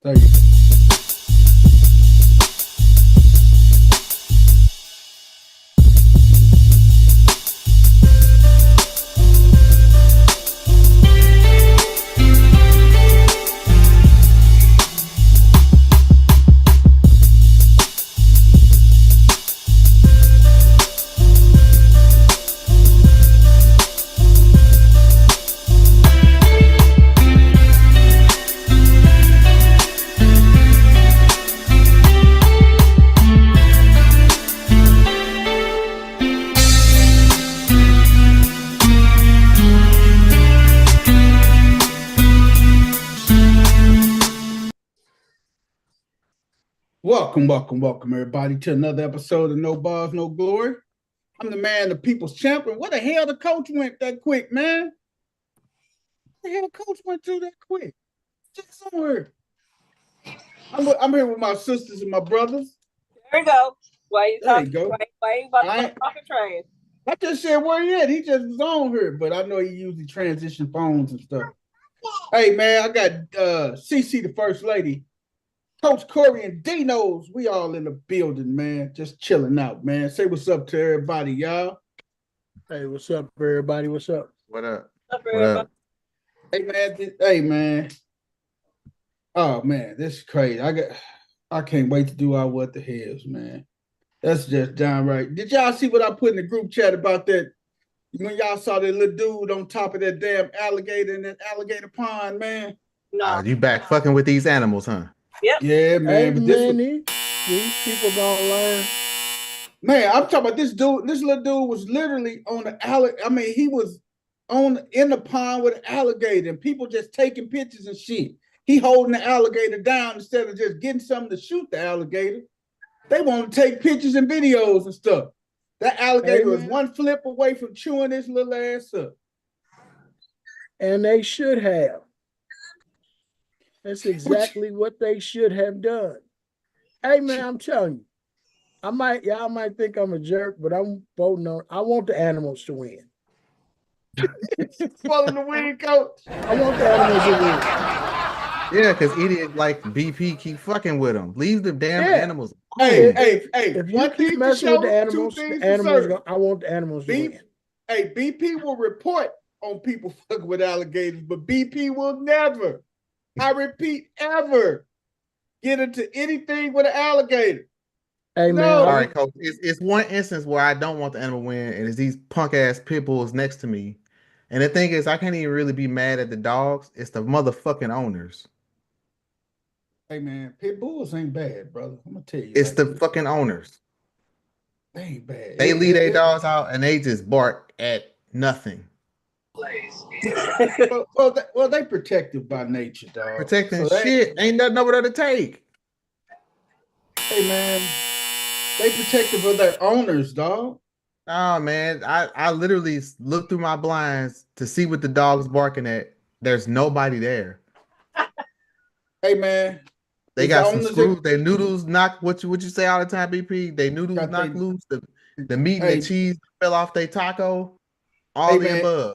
There you go. Welcome, everybody, to another episode of No Balls, No Glory. I'm the man, the people's champion. What the hell the coach went that quick, man? What the hell the coach went through that quick? Just somewhere. I'm here with my sisters and my brothers. There you go. Why you There talking? you go. Why you about to talking train? I just said where he at. He just was on here, but I know he usually transition phones and stuff. Hey, man, I got CC, the first lady. Coach Corey and Dino's, we all in the building, man. Just chilling out, man. Say what's up to everybody, y'all. Hey, what's up, everybody? What's up? What up? What up? Hey, man. Oh man, this is crazy. I can't wait to do our what the hells, man. That's just downright. Did y'all see what I put in the group chat about that? When y'all saw that little dude on top of that damn alligator in that alligator pond, man. No. You back fucking with these animals, huh? Yep. Yeah, man. But these people gonna learn. Man, I'm talking about this dude. This little dude was literally on the alligator. I mean, he was in the pond with an alligator, and people just taking pictures and shit. He holding the alligator down instead of just getting something to shoot the alligator. They want to take pictures and videos and stuff. That alligator was one flip away from chewing his little ass up. And they should have. That's exactly what they should have done. Hey man, I'm telling you, y'all might think I'm a jerk, but I'm voting on. I want the animals to win. Following the win, coach. I want the animals to win. Yeah, because idiots like BP keep fucking with them. Leave the damn animals. Hey. If you keep messing with the animals I want the animals to win. Hey, BP will report on people fucking with alligators, but BP will never, I repeat, ever get into anything with an alligator. Hey man, all right, coach. It's one instance where I don't want the animal to win, and it's these punk ass pit bulls next to me. And the thing is, I can't even really be mad at the dogs. It's the motherfucking owners. Hey man, pit bulls ain't bad, brother. I'm gonna tell you. It's the fucking owners. They ain't bad. They leave their dogs out and they just bark at nothing. well, they protected by nature, dog. Protecting shit. Ain't nothing over there to take. Hey man, they protected for their owners, dog. Oh man, I literally looked through my blinds to see what the dog's barking at. There's nobody there. Hey man, they got some screws. Their noodles knock. What you say all the time, BP? They noodles knock loose. The meat and the cheese fell off their taco. All the above.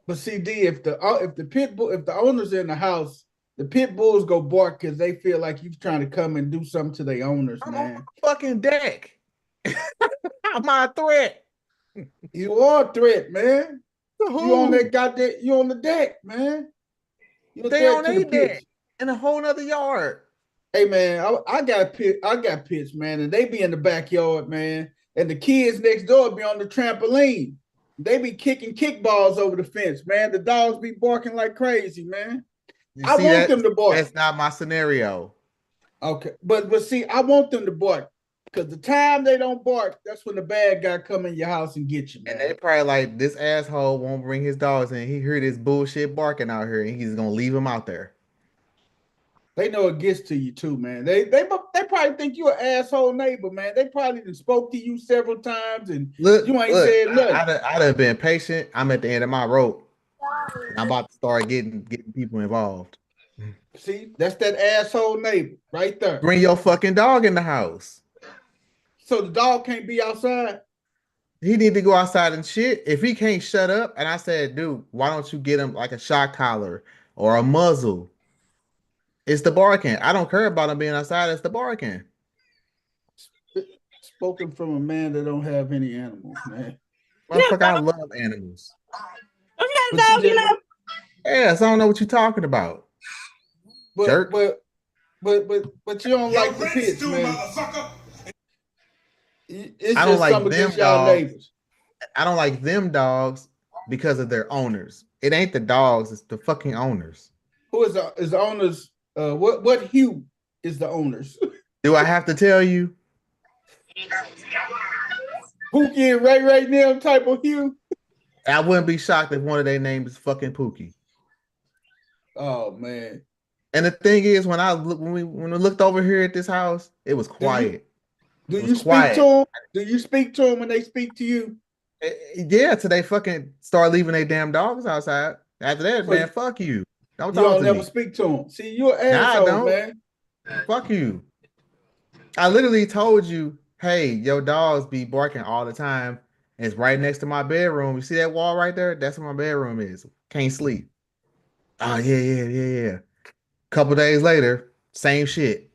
But see, D, if the owners in the house, the pit bulls go bark because they feel like you're trying to come and do something to their owners, I'm man. on my fucking deck. I'm a threat. You are a threat, man. You on that goddamn? You on the deck, man. They on their deck in a whole nother yard. Hey man, I got pits, man, and they be in the backyard, man. And the kids next door be on the trampoline. They be kicking kickballs over the fence, man. The dogs be barking like crazy, man. I want them to bark. That's not my scenario. Okay, but see, I want them to bark because the time they don't bark, that's when the bad guy come in your house and get you, man. And they probably like, this asshole won't bring his dogs in. He heard this bullshit barking out here, and he's gonna leave him out there. They know it gets to you too, man. They probably think you an asshole neighbor, man. They probably done spoke to you several times and you ain't said nothing. I'd have been patient. I'm at the end of my rope. I'm about to start getting people involved. See, that's that asshole neighbor right there. Bring your fucking dog in the house. So the dog can't be outside? He need to go outside and shit. If he can't shut up, and I said, dude, why don't you get him like a shock collar or a muzzle? It's the barking. I don't care about them being outside. It's the barking. Spoken from a man that don't have any animals, man. Motherfucker, I love animals. Don't you But got a you dog, just, Yes, I don't know what you're talking about. but Jerk. but you don't like the pitch, man. It's I don't just like some them against y'all dogs. neighbors. I don't like them dogs because of their owners. It ain't the dogs, it's the fucking owners. Who is the owners? What hue is the owners? Do I have to tell you? Pookie and Ray Nim type of hue. I wouldn't be shocked if one of their names is fucking Pookie. Oh man. And the thing is, when we looked over here at this house, it was quiet. Do It you was speak quiet. to them? Do you speak to them when they speak to you? Yeah, till they fucking start leaving their damn dogs outside. After that, So man, fuck you. Don't You talk don't to never me. speak to them. See, you're an Nah, I asshole, don't. man. Fuck you. I literally told you, hey, your dogs be barking all the time. It's right next to my bedroom. You see that wall right there? That's where my bedroom is. Can't sleep. Oh, yeah. Couple days later, same shit.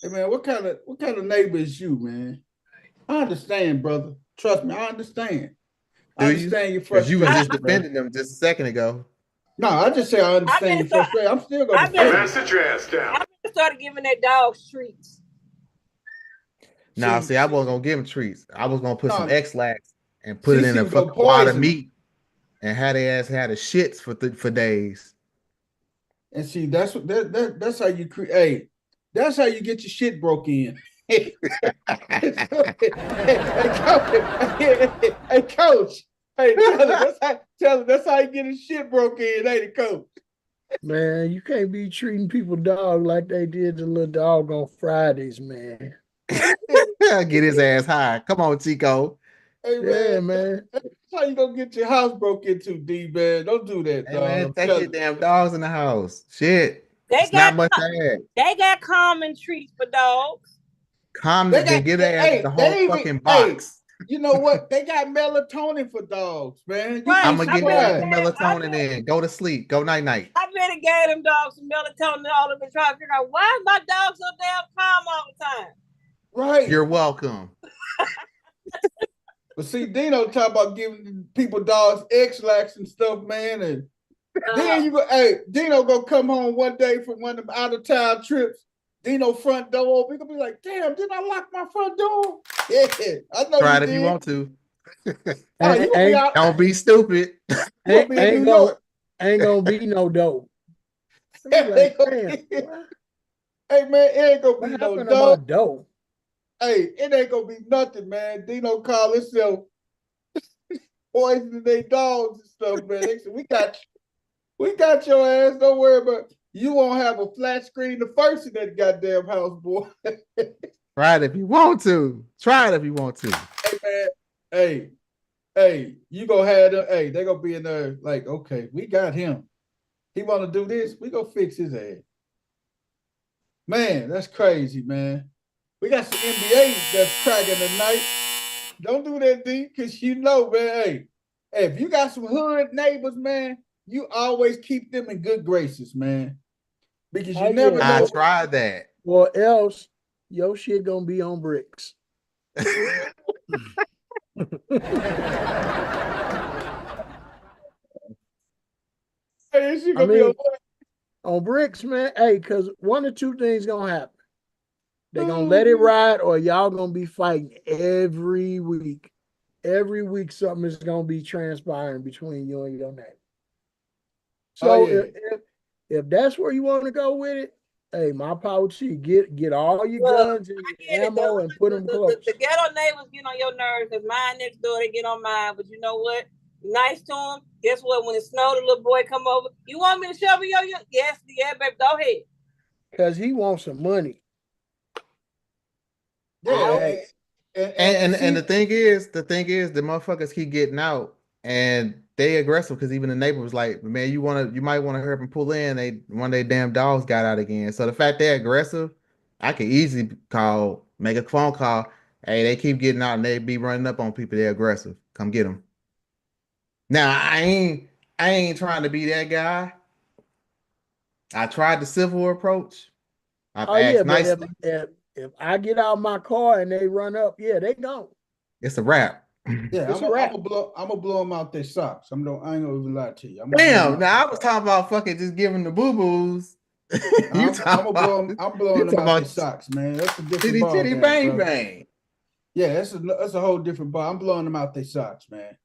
Hey man, what kind of neighbor is you, man? I understand, brother. Trust me, I understand. I Do you? understand your Because you was frustration. just defending them just a second ago. No, I just say I understand your frustration. I'm still gonna defend you. Sit your ass down. I been started giving their dogs treats. Nah, see, I wasn't gonna give them treats. I was gonna put some No. X-Lax and put it in CC a was gonna fucking wad of poison meat and had their ass had the shits for days. And see, that's that's how you create. That's how you get your shit broke in. Hey, coach. Hey, tell him that's how you get his shit broke in, ain't it, coach? Man, you can't be treating people dog like they did the little dog on Fridays, man. Get his ass high. Come on, Tico. Hey Yeah, man, man. that's how you gonna get your house broke into, D man. Don't do that, Hey dog. man, I'm take telling your you. damn dogs in the house. Shit. They It's not got much to add. they got common treats for dogs. Calm They down. Then got- give their ass hey, the they whole even- fucking hey, box. You know what? They got melatonin for dogs, man. You Right. I'm be gonna give you surprised. some melatonin in. Go to sleep. Go night night. I really gave them dogs some melatonin and all of them trying to figure out why is my dog so damn calm all the time. Right. You're welcome. But see, Dino talk about giving people dogs X-Lax and stuff, man. And then you go, hey, Dino gonna come home one day from one of them out of town trips. Dino front door open. He gonna be like, damn, didn't I lock my front door? Yeah, I know Try you it if did. you want to. Oh, you gonna be out. Don't be stupid. You gonna be in New York. Ain't gonna be no dope. Hey, man, it ain't gonna be What no happened dope. about dope? Hey, it ain't gonna be nothing, man. Dino call himself poisoning their dogs and stuff, man. They said, we got your ass. Don't worry about it. You won't have a flat screen the first in that goddamn house, boy. Try it if you want to. Try it if you want to. Hey, man. Hey, you gonna have them. Hey, they gonna be in there like, okay, we got him. He wanna do this, we gonna fix his ass. Man, that's crazy, man. We got some NBA that's cracking tonight. Don't do that, D, because you know, man. Hey, if you got some hood neighbors, man, you always keep them in good graces, man. Because you Oh, never yeah. I know. tried that. Or else your shit gonna be on bricks. Hey, this shit I gonna be mean- a On bricks, man. Hey, cause one or two things gonna happen. They gonna let it ride, or y'all gonna be fighting every week. Every week, something is gonna be transpiring between you and your neighbor. So Oh, yeah. if that's where you want to go with it, hey, my power to you. Get all your Look, guns and I your get it. ammo and put them close. The ghetto neighbors get on your nerves because mine next door, they get on mine. But you know what? Nice to them. Guess what? When it snowed, the little boy come over. You want me to shovel your? Yes, yeah, baby. Go ahead. Cause he wants some money. yeah. Hey. And the thing is, the motherfuckers keep getting out and they aggressive because even the neighbor was like, man, you might want to hurry up and pull in. One of their damn dogs got out again. So the fact they're aggressive, I could easily make a phone call. Hey, they keep getting out and they be running up on people. They're aggressive. Come get them. Now I ain't trying to be that guy, I tried the civil approach. I've Oh yeah, asked but nicely. if I get out my car and they run up, yeah, they gone. It's a wrap. Yeah, It's a wrap. I'm gonna blow them out their socks. I ain't gonna even lie to you. I'm gonna blow 'em Damn. out Now their I was socks. talking about fucking just giving the boo boos. You I'm talking gonna blow about? them. I'm You blowing them talking out their about socks, man. That's a different chitty ball chitty game, bang brother. bang? Yeah, that's a whole different ball. I'm blowing them out their socks, man.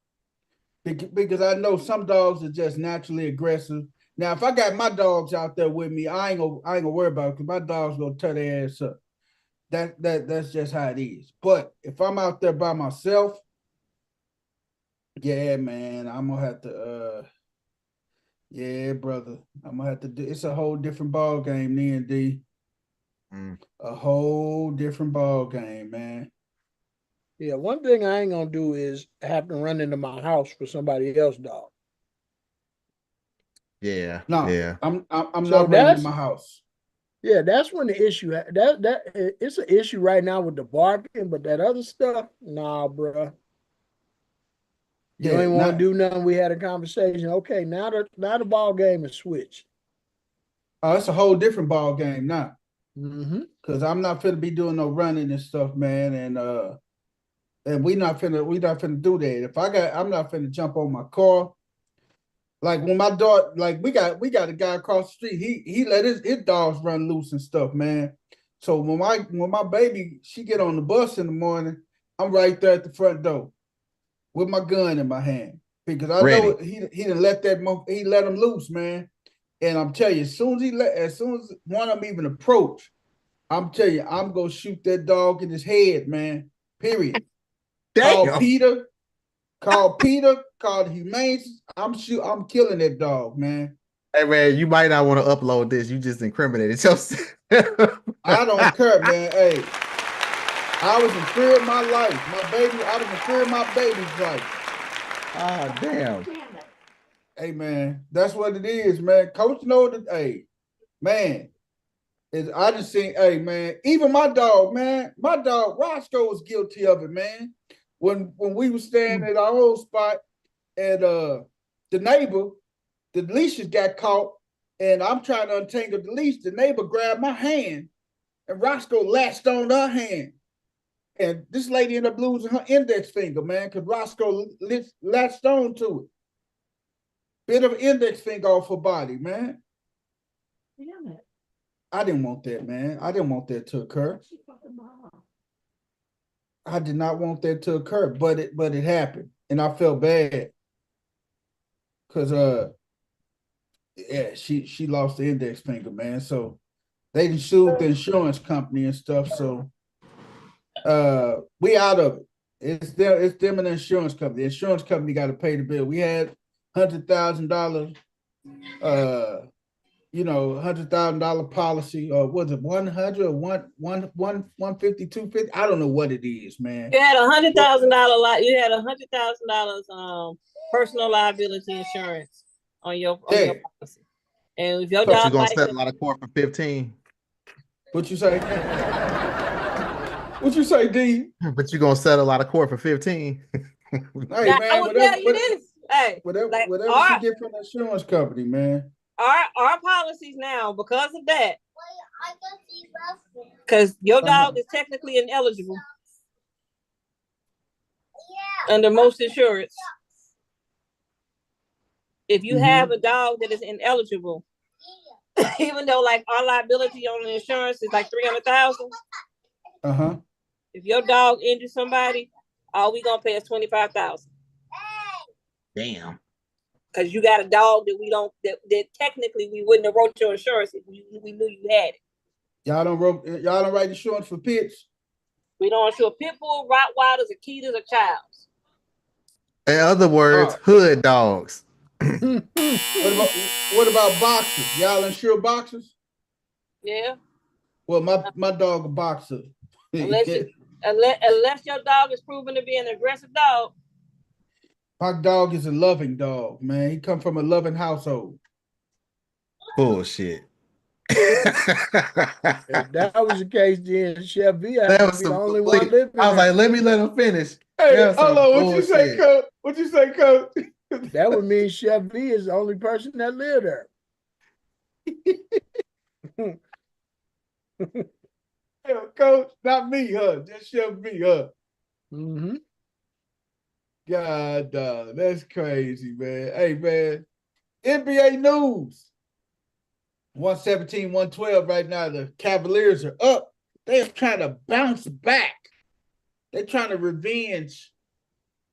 Because I know some dogs are just naturally aggressive. Now, if I got my dogs out there with me, I ain't gonna worry about it because my dogs gonna tear their ass up. That's just how it is. But if I'm out there by myself, yeah, man, I'm gonna have to yeah, brother. I'm gonna have to do it's a whole different ball game then, D. A whole different ball game, man. Yeah, one thing I ain't gonna do is have to run into my house for somebody else's dog. Yeah. No, Yeah. I'm So not running that's in my house. yeah, that's when the issue it's an issue right now with the barking, but that other stuff, nah, bruh. You Yeah, ain't want not to do nothing. We had a conversation. Okay, now the ball game is switched. it's a whole different ball game now. Mm-hmm. Cause I'm not finna be doing no running and stuff, man. And we not finna do that. I'm not finna jump on my car. Like when my dog, like we got a guy across the street. He let his dogs run loose and stuff, man. So when my baby she get on the bus in the morning, I'm right there at the front door with my gun in my hand because I know Ready. he didn't let he let him loose, man. And I'm telling you, as soon as one of them even approach, I'm telling you, I'm gonna shoot that dog in his head, man. Period. Call Damn. Peter. Call the humane. I'm killing that dog, man. Hey man, you might not want to upload this. You just incriminated yourself. I don't care, man. Hey, I was in fear of my life. I was in fear of my baby's life. Ah, damn. Hey, man, that's what it is, man. Coach know that. Hey, man, I just seen. Hey, man, even my dog Roscoe was guilty of it, man. When we were staying at our old spot, and the neighbor, the leashes got caught, and I'm trying to untangle the leash. The neighbor grabbed my hand, and Roscoe latched on her hand. And this lady ended up losing her index finger, man, because Roscoe latched on to it. Bit of index finger off her body, man. Damn it. I didn't want that, man. I didn't want that to occur. I did not want that to occur, but it happened. And I felt bad. Cause yeah, she lost the index finger, man. So they didn't sue the insurance company and stuff. So we out of it. It's them and the insurance company. The insurance company got to pay the bill. We had $100,000 $100,000 policy, or was it 100 or 150, 250? I don't know what it is, man. You had $100,000 You had $100,000 personal liability insurance on your policy. And if your So dog you're gonna set a lot of court for 15. What you say? What you say, D? But you're gonna set a lot of court for 15. Hey, now, man, I will tell you this. Hey, whatever she get from the insurance company, man. Our policies now, because of that, because your dog is technically ineligible under most insurance. If you have a dog that is ineligible, even though like our liability on the insurance is like $300,000. If your dog injures somebody, all we gonna pay is $25,000. Damn. Because you got a dog that technically we wouldn't have wrote your insurance if we knew you had it. Y'all don't write insurance for pets? We don't insure pit bull, Rottweilers, Akitas, or Childs. In other words, hood dogs. What about boxers? Y'all insure boxers? Yeah. Well, my dog a boxer. Unless your dog is proven to be an aggressive dog. My dog is a loving dog, man. He come from a loving household. Bullshit. If that was the case, then Chef V That had was to be the some only complete- one living. I was there. like, let me let him finish. Hey, hello, what you say, Coach? What you say, Coach? That would mean Chef V is the only person that lived there. Hell, coach, not me, huh? Just Chef B, huh? Mm-hmm. God, that's crazy, man. Hey, man, NBA news. 117, 112 right now. The Cavaliers are up. They're trying to bounce back. They're trying to revenge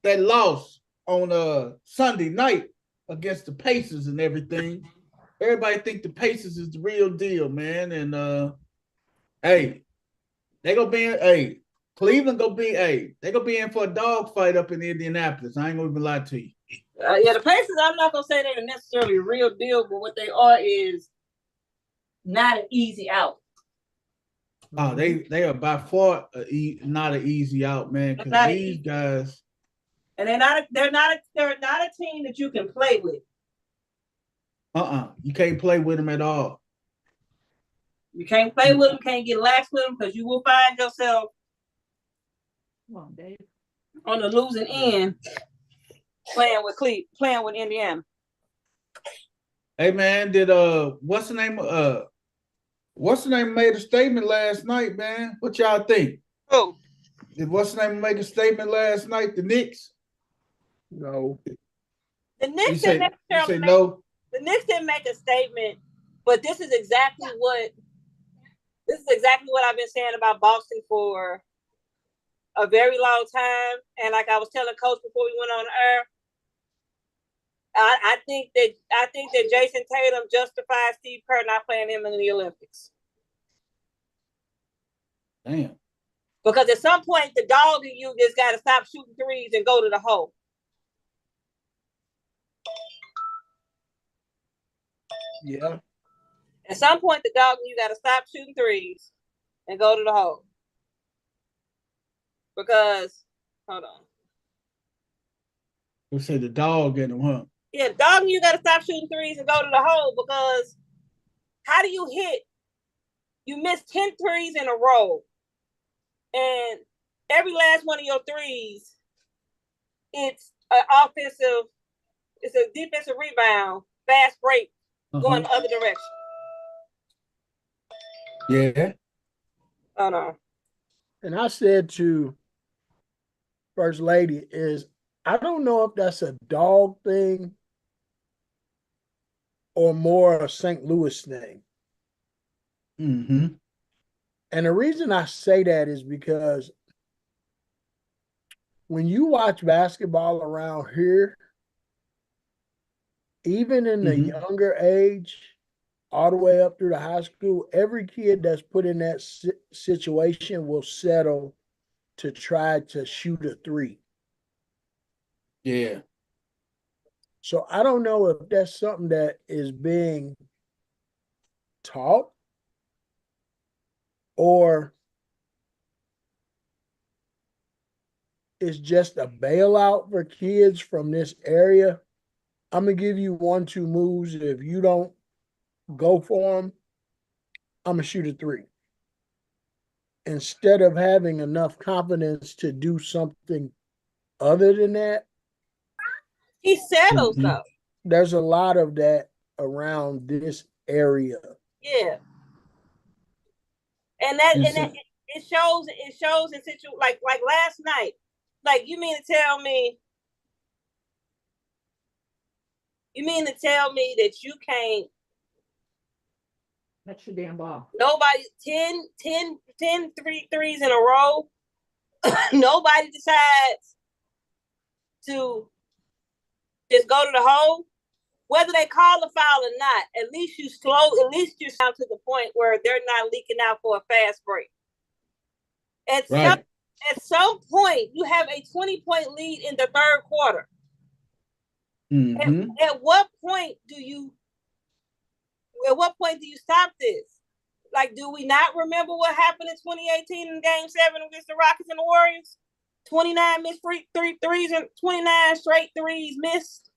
that loss on Sunday night against the Pacers and everything. Everybody think the Pacers is the real deal, man. And hey, they gonna be Cleveland gonna be they gonna be in for a dog fight up in Indianapolis. I ain't gonna even lie to you. Yeah, the Pacers, I'm not gonna say they're necessarily a real deal, but what they are is not an easy out. Oh, they are by far not an easy out, man. Because these guys, and they're not a team that you can play with. You can't play with them at all. You can't play with them, can't get lax with them, because you will find yourself on the losing end playing with Indiana. Hey man, did what's the name made a statement last night, man? What y'all think? Oh, did what's the name make a statement last night? The Knicks? No. The Knicks you say no. The Knicks didn't make a statement, but this is exactly what I've been saying about Boston for a very long time. And like I was telling Coach before we went on air, I think that Jason Tatum justifies Steve Kerr not playing him in the Olympics. Damn. Because at some point, the dog in you just got to stop shooting threes and go to the hole. Yeah. At some point, the dog in you got to stop shooting threes and go to the hole. Because, hold on. You say the dog in him, huh? Yeah, dog in you got to stop shooting threes and go to the hole, because how do you hit? You miss 10 threes in a row, and every last one of your threes, it's an offensive, it's a defensive rebound, fast break, going the other direction. Yeah. Hold on. And I said to First Lady I don't know if that's a dog thing or more a St. Louis thing. Mm-hmm. And the reason I say that is because when you watch basketball around here, even in the younger age, all the way up through the high school, every kid that's put in that situation will settle to try to shoot a three. Yeah. So I don't know if that's something that is being taught or it's just a bailout for kids from this area. I'm going to give you 1-2 moves. If you don't go for them, I'm going to shoot a three. Instead of having enough confidence to do something other than that. He settles though. There's a lot of that around this area. Yeah. And that it shows in situations like last night. Like, you mean to tell me that you can't that's your damn ball. Nobody 10 threes in a row. Nobody decides to just go to the hole. Whether they call a foul or not, at least you're down to the point where they're not leaking out for a fast break. At some point, you have a 20-point lead in the third quarter. Mm-hmm. At what point do you stop this? Like, do we not remember what happened in 2018 in Game 7 against the Rockets and the Warriors? 29 missed threes and 29 straight threes missed.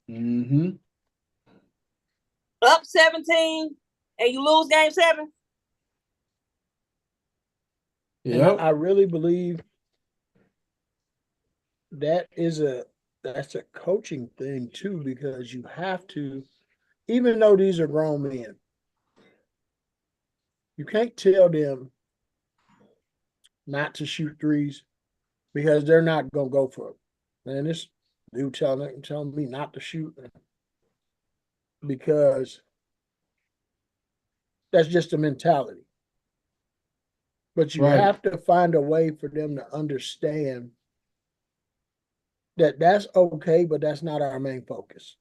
Mm-hmm. Up 17, and you lose Game 7. Yeah, I really believe that's a coaching thing too, because you have to, even though these are grown men, You can't tell them not to shoot threes because they're not gonna go for it. And this dude telling me not to shoot because that's just a mentality. But you Right. have to find a way for them to understand that that's okay, but that's not our main focus.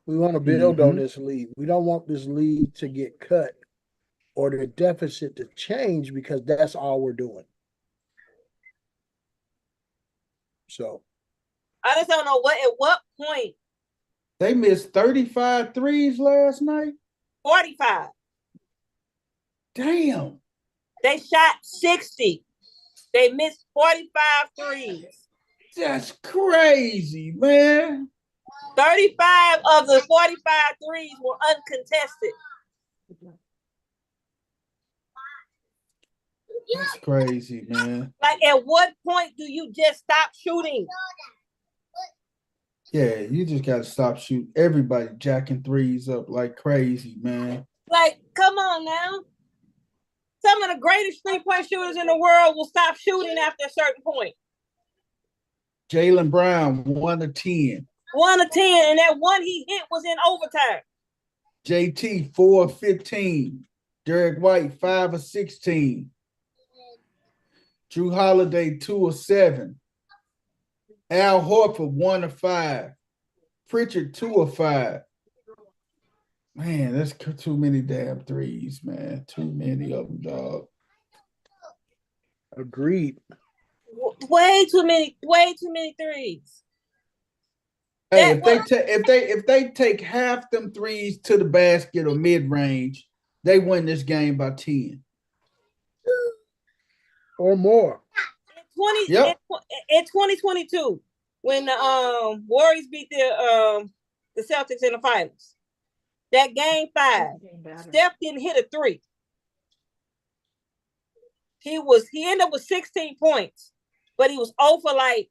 We want to build on this lead. We don't want this lead to get cut or the deficit to change because that's all we're doing. So I just don't know at what point. They missed 35 threes last night. 45. Damn. They shot 60. They missed 45 threes. That's crazy, man. 35 of the 45 threes were uncontested. That's crazy, man. Like, at what point do you just stop shooting? Yeah, you just gotta stop shooting. Everybody jacking threes up like crazy, man. Like, come on now. Some of the greatest three-point shooters in the world will stop shooting after a certain point. Jaylen Brown, 1 of 10. 1 of 10, and that one he hit was in overtime. JT, 4 of 15. Derek White, 5 of 16. Drew Holiday, 2 of 7. Al Horford, 1 of 5. Pritchard, 2 of 5. Man, that's too many damn threes, man. Too many of them, dog. agreed. Way too many threes. Hey, That if they take half them threes to the basket or mid range, they win this game by 10 or more. Yep. In 2022, when the Warriors beat the Celtics in the finals, that game 5, Steph didn't hit a 3. He ended up with 16 points, but he was 0 for like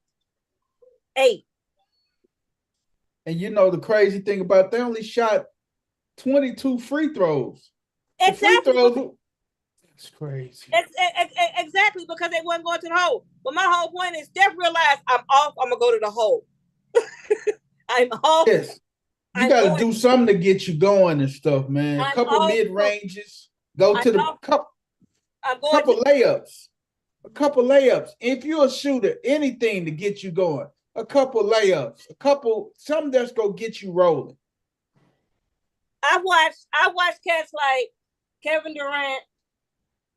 8. And you know the crazy thing about they only shot 22 free throws. Exactly. That's crazy. Exactly, because they wasn't going to the hole. But my whole point is Steph realized I'm off, I'm gonna go to the hole. I'm off. Yes. You got to do something to get you going and stuff, man. A couple mid ranges. Go to the couple layups. A couple layups. If you're a shooter, anything to get you going. A couple layups. Something that's gonna get you rolling. I watched cats like Kevin Durant.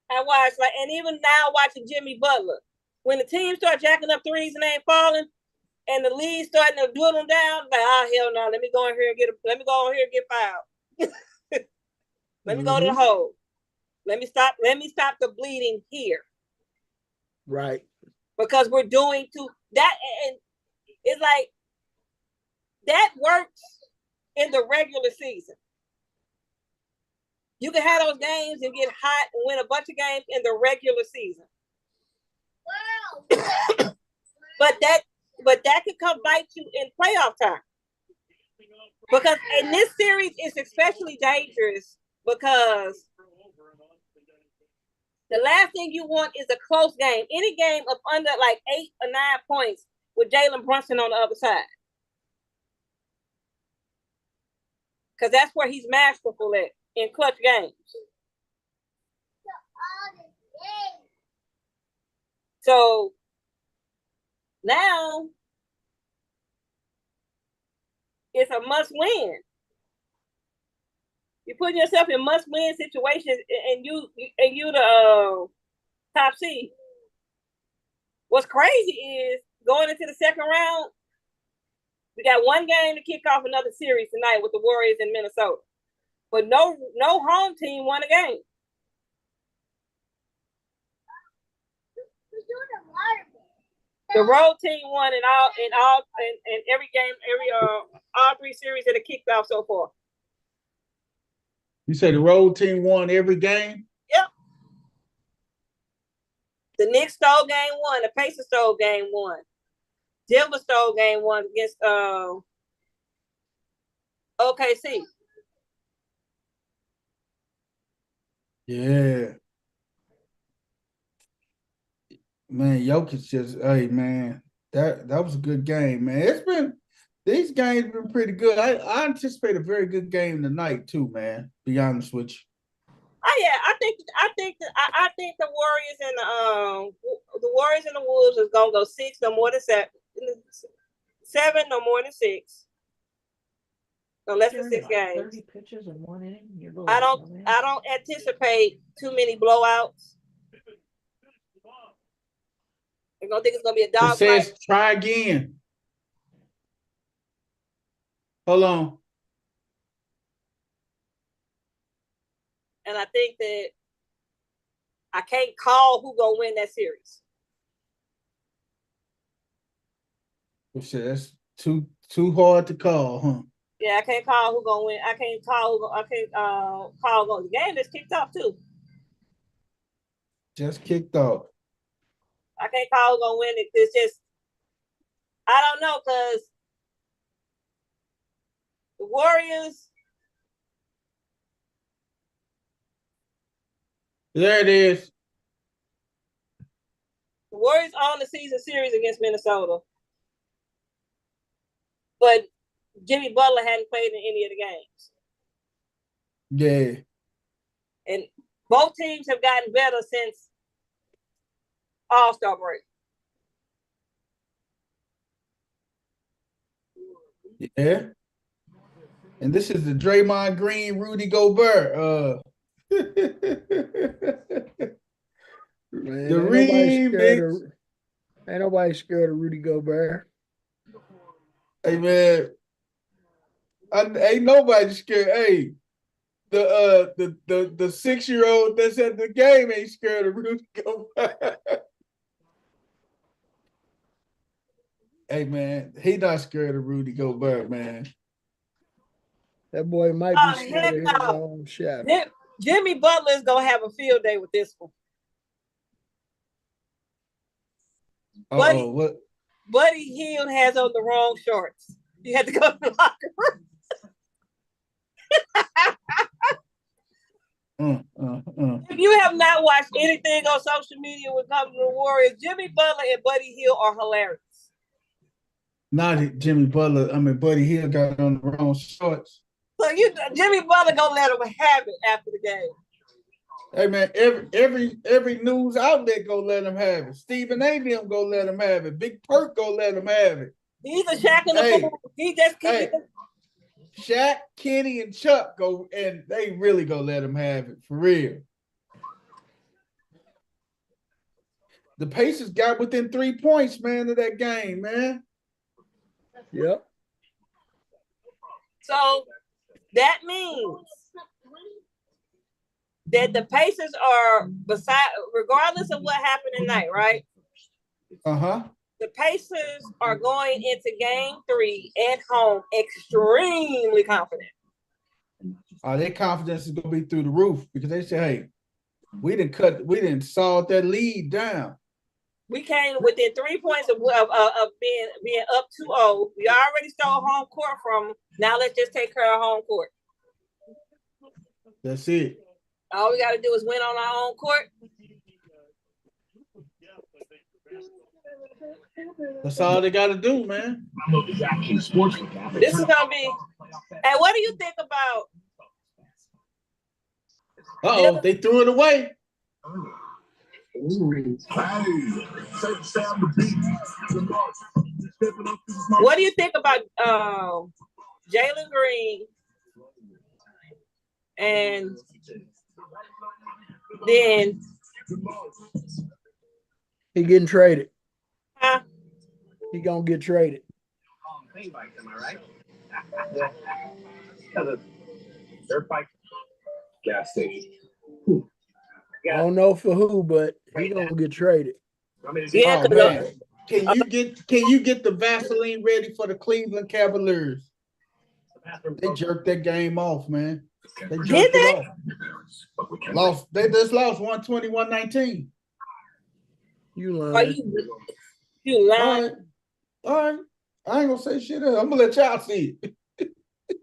And even now watching Jimmy Butler. When the team start jacking up threes and they ain't falling, and the lead starting to dwindle them down, like, oh hell no, let me go in here and get fouled. Let me go to the hole. Let me stop the bleeding here. Right. Because we're doing that, and it's like that works in the regular season. You can have those games and get hot and win a bunch of games in the regular season. but that could come bite you in playoff time. Because in this series, it's especially dangerous because the last thing you want is a close game. Any game up under like 8 or 9 points with Jalen Brunson on the other side. Because that's where he's masterful at, in clutch games. So now it's a must win. You're putting yourself in must win situations, and you the top seed. What's crazy is going into the second round, we got one game to kick off another series tonight with the Warriors in Minnesota. But no home team won a game. The road team won in every game, all 3 series that have kicked off so far. You say the road team won every game? Yep. The Knicks stole game 1. The Pacers stole game 1. Denver stole game 1 against OKC. Yeah. Man, Jokic just, hey man, that was a good game, man. These games been pretty good. I anticipate a very good game tonight too, man. Be honest with you. Oh yeah, I think the Warriors and the Wolves is gonna go 6, no more than 7, 7, no more than 6. No less than 6 games. 30 pitches in 1 inning. I don't anticipate too many blowouts. I don't think it's gonna be a It dog says fight. try again. Hold on. And I think that I can't call who gonna win that series. Shit, that's too hard to call, huh? Yeah, I can't call who gonna win. I can't call the game that's kicked off too. Just kicked off. I can't call who gonna win it. It's just I don't know because the Warriors. There it is. The Warriors on the season series against Minnesota, but Jimmy Butler hadn't played in any of the games. Yeah. And both teams have gotten better since All-Star break. Yeah. And this is the Draymond Green, Rudy Gobert. Man, The ain't nobody scared of Rudy Gobert. Hey man, ain't nobody scared. Hey, the 6-year-old that's at the game ain't scared of Rudy Gobert. Hey man, he not scared of Rudy Gobert, man. That boy might be scared of his own shadow. Jimmy Butler is gonna have a field day with this one. What? Buddy Hield has on the wrong shorts. He had to go to the locker room. If you have not watched anything on social media when it comes to the Warriors, Jimmy Butler and Buddy Hield are hilarious. Not Jimmy Butler. I mean, Buddy Hield got on the wrong shorts. So Jimmy Butler gonna let him have it after the game. Hey man, every news outlet go let him have it. Stephen A. them go let him have it. Big Perk go let him have it. He's a Shaq and the fool. He just Shaq, Kenny, and Chuck go, and they really go let him have it for real. The Pacers got within 3 points, man, of that game, man. Yep. So that means that the Pacers are regardless of what happened tonight, right? Uh-huh. The Pacers are going into game 3 at home extremely confident. Their confidence is gonna be through the roof because they say, hey, we didn't solve that lead down. We came within 3 points of being up 2-0. We already stole home court from them. Now let's just take care of home court. That's it. All we got to do is win on our own court. That's all they got to do, man. This is gonna be. Hey, what do you think about? They threw it away. What do you think about Jalen Green and then he getting traded? Huh? He gonna get traded. Am I right? The dirt bike gas station. I don't know for who, but he gonna get traded. Yeah, man. Can you get the Vaseline ready for the Cleveland Cavaliers? They jerked that game off, man. They jerked it off. They just lost 120-119. You lying. You lying. All right. I ain't gonna say shit else. I'm gonna let y'all see it.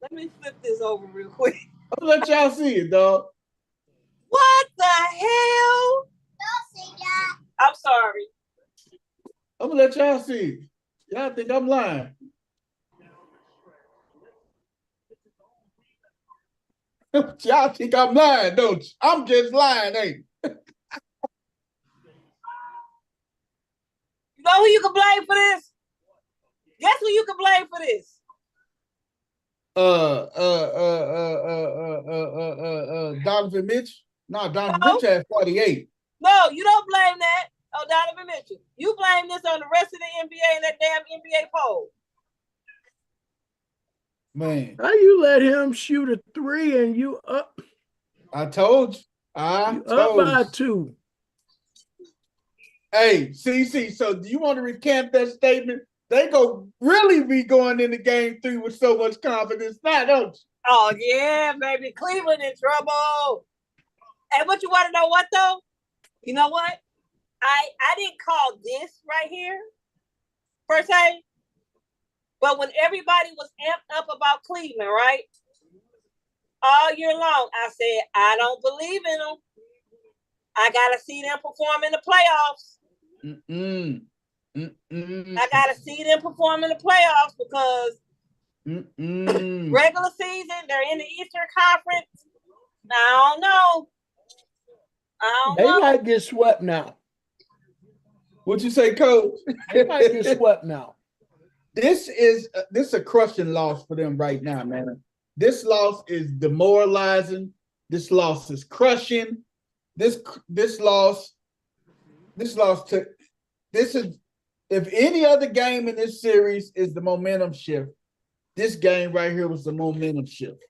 Let me flip this over real quick. I'm gonna let y'all see it, dog. What the hell? I'm sorry. I'm gonna let y'all see. Y'all think I'm lying. Y'all think I'm lying, don't you? I'm just lying, ain't you? You know who you can blame for this? Guess who you can blame for this? Donovan Mitchell. No, Donovan No. Mitchell had 48. No, you don't blame that on Donovan Mitchell. You blame this on the rest of the NBA and that damn NBA poll. Man, How you let him shoot a 3 and you up? I told you. You up by 2. Hey, CC, so do you want to recant that statement? They go really be going into game 3 with so much confidence now, don't you? Oh yeah, baby. Cleveland in trouble. And what you want to know what though? You know what? I didn't call this right here per se. But when everybody was amped up about Cleveland, right? All year long, I said, I don't believe in them. I gotta see them perform in the playoffs. I gotta see them perform in the playoffs because regular season, they're in the Eastern Conference. I don't know. They might get swept now. What you say, Coach? They might get swept now. This is a crushing loss for them right now, man. This loss is demoralizing. This loss is crushing. This loss took. This is, if any other game in this series is the momentum shift, this game right here was the momentum shift.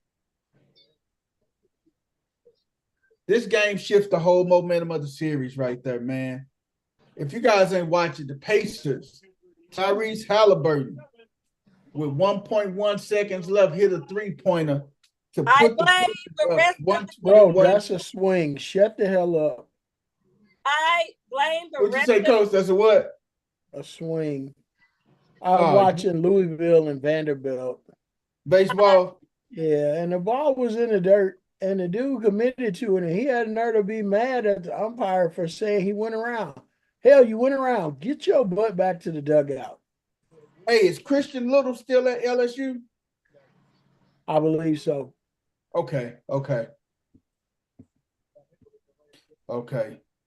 This game shifts the whole momentum of the series right there, man. If you guys ain't watching, the Pacers, Tyrese Halliburton, with 1.1 seconds left, hit a 3-pointer to put the rest of the Bro, that's a swing. Shut the hell up. I blame the What'd you rest say, of Coach? That's a what? A swing. I'm watching Louisville and Vanderbilt. Baseball? Yeah, and the ball was in the dirt, and the dude committed to it, and he had a nerve to be mad at the umpire for saying he went around. Hell, you went around. Get your butt back to the dugout. Hey, is Christian Little still at LSU? I believe so. Okay.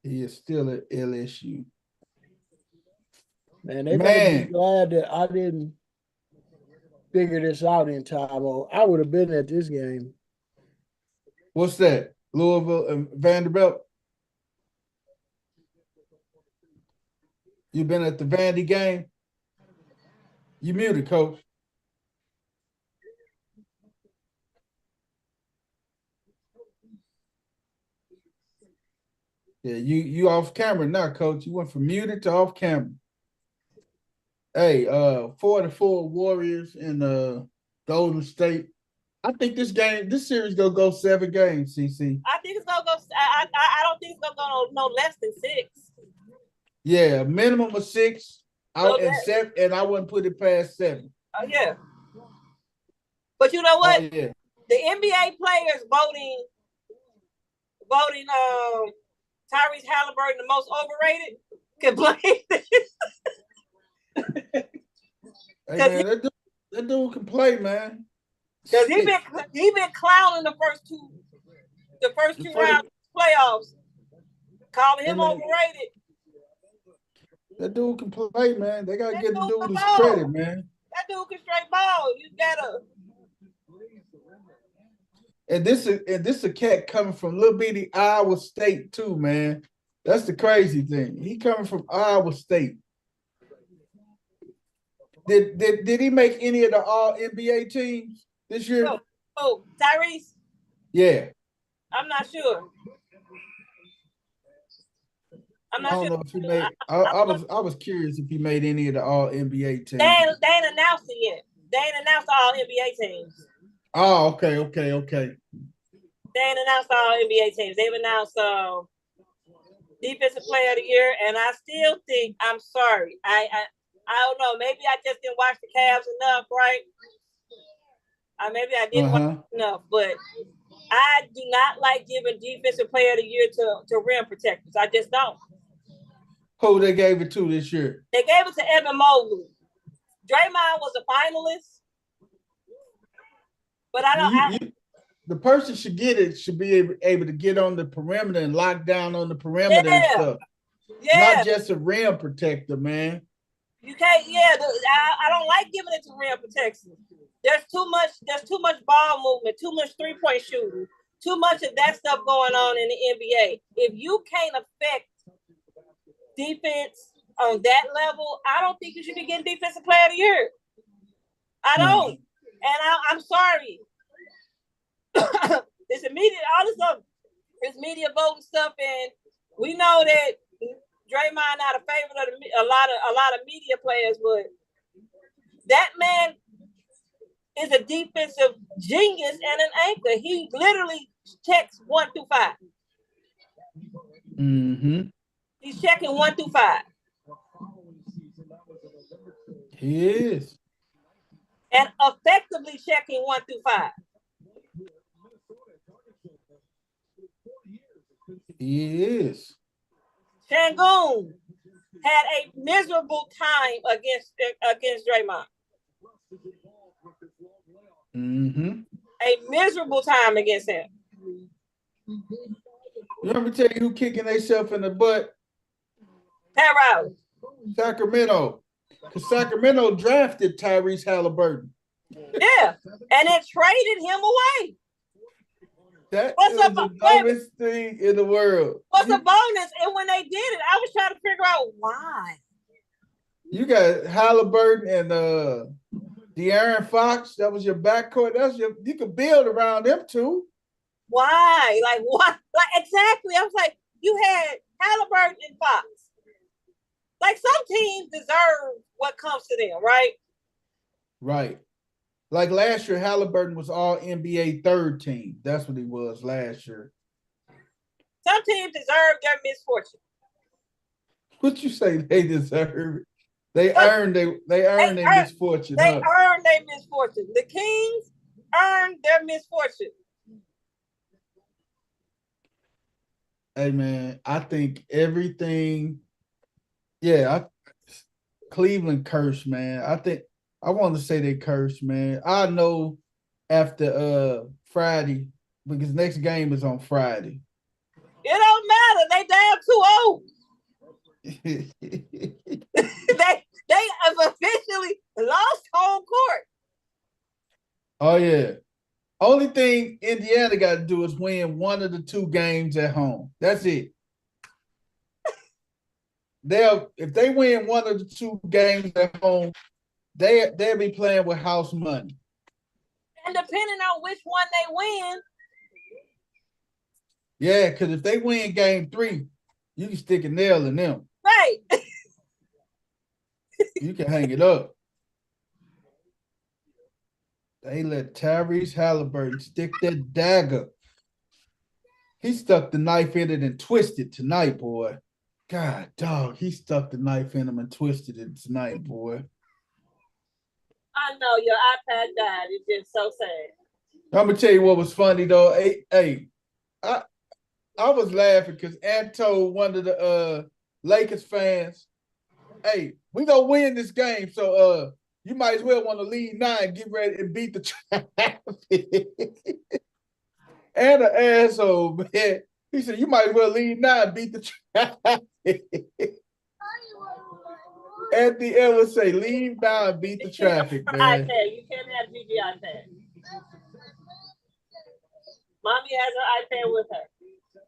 He is still at LSU. Man, they better be glad that I didn't figure this out in time. Or I would have been at this game. What's that? Louisville and Vanderbilt? You been at the Vandy game? You muted, Coach. Yeah, you off camera now, Coach. You went from muted to off camera. Hey, 4-4 Warriors in Golden State. I think this series gonna go 7 games, CC. I think it's gonna go. I don't think it's gonna go no less than 6. Yeah, a minimum of 6. And I wouldn't put it past 7. Oh yeah. But you know what? Oh, yeah. The NBA players voting Tyrese Halliburton the most overrated can blame this. Hey, man, that dude can play, man. Because he been clowning the first two rounds of playoffs, calling him overrated. That dude can play, man. They gotta give the dude his ball. credit, man. That dude can straight ball. You gotta. And this is a cat coming from little bitty Iowa State too, man. That's the crazy thing. He coming from Iowa State. Did he make any of the All NBA teams this year? Oh, Tyrese? Yeah. I'm not sure. I don't know if he made. I was curious if he made any of the All NBA teams. They ain't announced it yet. They ain't announced all NBA teams. Oh, okay. They ain't announced all NBA teams. They've announced Defensive Player of the Year, and I still think, I'm sorry, I don't know. Maybe I just didn't watch the Cavs enough, right? Maybe I didn't watch enough, but I do not like giving Defensive Player of the Year to rim protectors. I just don't. Who they gave it to this year? They gave it to Evan Mobley. Draymond was a finalist, but I don't. The person should get it should be able to get on the perimeter and lock down on the perimeter and stuff. Yeah. Not just a rim protector, man. You can't. Yeah, I don't like giving it to rim protection. There's too much ball movement, too much 3-point shooting, too much of that stuff going on in the NBA. If you can't affect defense on that level, I don't think you should be getting Defensive Player of the Year. I don't. And I'm sorry. It's a media, all this stuff, it's media voting stuff, and we know that Draymond not a favorite of a lot of media players, but that man is a defensive genius and an anchor. He literally checks 1 through 5. Mm-hmm. He's checking 1 through 5. He is. And effectively checking 1 through 5. He is. Şengün had a miserable time against Draymond. Mm-hmm. A miserable time against him. Let me tell you who kicking themselves in the butt. Pat Riley. Sacramento. Because Sacramento drafted Tyrese Halliburton. Yeah. And it traded him away. That What's is up, the dumbest thing in the world. What's a bonus? And when they did it, I was trying to figure out why. You got Halliburton and De'Aaron Fox. That was your backcourt. You could build around them two. Why? Like what? Like exactly. I was like, you had Halliburton and Fox. Like some teams deserve what comes to them, right? Right. Like last year, Halliburton was all NBA third team. That's what he was last year. Some teams deserve their misfortune. What you say they deserve? They earned their misfortune. They earned their misfortune. The Kings earned their misfortune. Hey man, I think everything. Cleveland cursed, man. I want to say they cursed, man. I know after Friday, because next game is on Friday. It don't matter. They damn 2-0. they have officially lost home court. Oh yeah. Only thing Indiana got to do is win one of the 2 games at home. That's it. If they win one of the 2 games at home, they'll be playing with house money. And depending on which one they win. Yeah, because if they win game 3, you can stick a nail in them. Right. You can hang it up. They let Tyrese Halliburton stick that dagger. He stuck the knife in it and twisted tonight, boy. God, dog, he stuck the knife in him and twisted it tonight, boy. I know your iPad died. It's just so sad. I'm gonna tell you what was funny though. Hey, I was laughing because Anto, one of the Lakers fans, hey, we gonna win this game, so you might as well want to lead 9, get ready and beat the traffic. And an asshole, man. He said, you might as well lead 9, beat the traffic. Anthony Edwards say, leave 9, beat the traffic, man. iPad. You can't have Gigi iPad. Mommy has her iPad with her.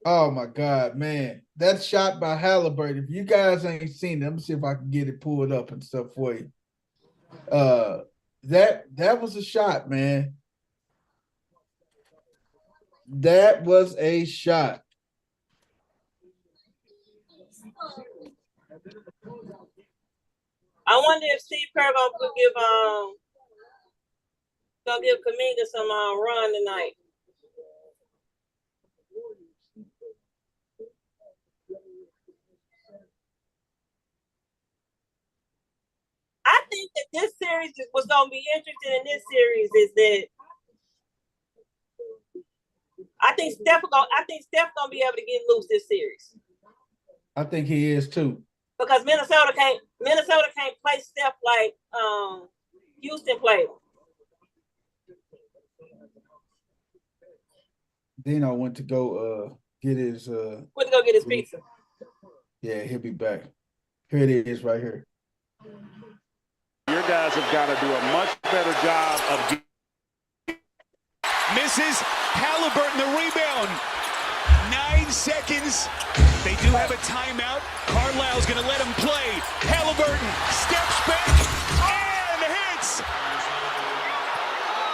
Oh my God, man. That shot by Halliburton. If you guys ain't seen it, let me see if I can get it pulled up and stuff for you. That was a shot, man. That was a shot. I wonder if Steve Kerr gonna give Kuminga some run tonight. I think that this series was gonna be interesting in this series is that I think Steph gonna be able to get loose this series. I think he is too. because Minnesota can't play Steph like Houston played. Dino went to go get his Went to go get his pizza. yeah, he'll be back. Here it is right here. Your guys have got to do a much better job of misses. Halliburton the rebound. 9 seconds. They do have a timeout. Carlisle's going to let him play. Halliburton steps back and hits.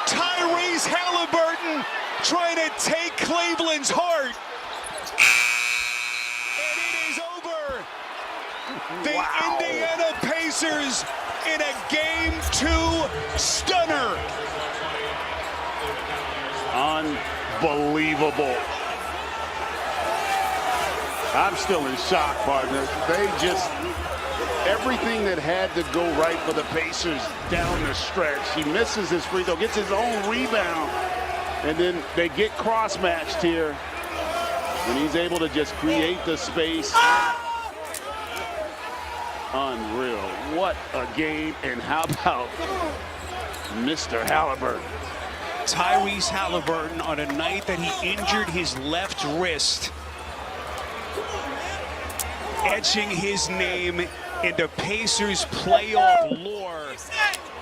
Tyrese Halliburton trying to take Cleveland's heart. And it is over. The Indiana Pacers in a Game 2 stunner. unbelievable. I'm still in shock, partner. They just, everything that had to go right for the Pacers down the stretch. He misses his free throw, gets his own rebound, and then they get cross-matched here. And he's able to just create the space. Unreal. What a game. And how about Mr. Halliburton? Tyrese Halliburton, on a night that he injured his left wrist, etching his name into Pacers playoff lore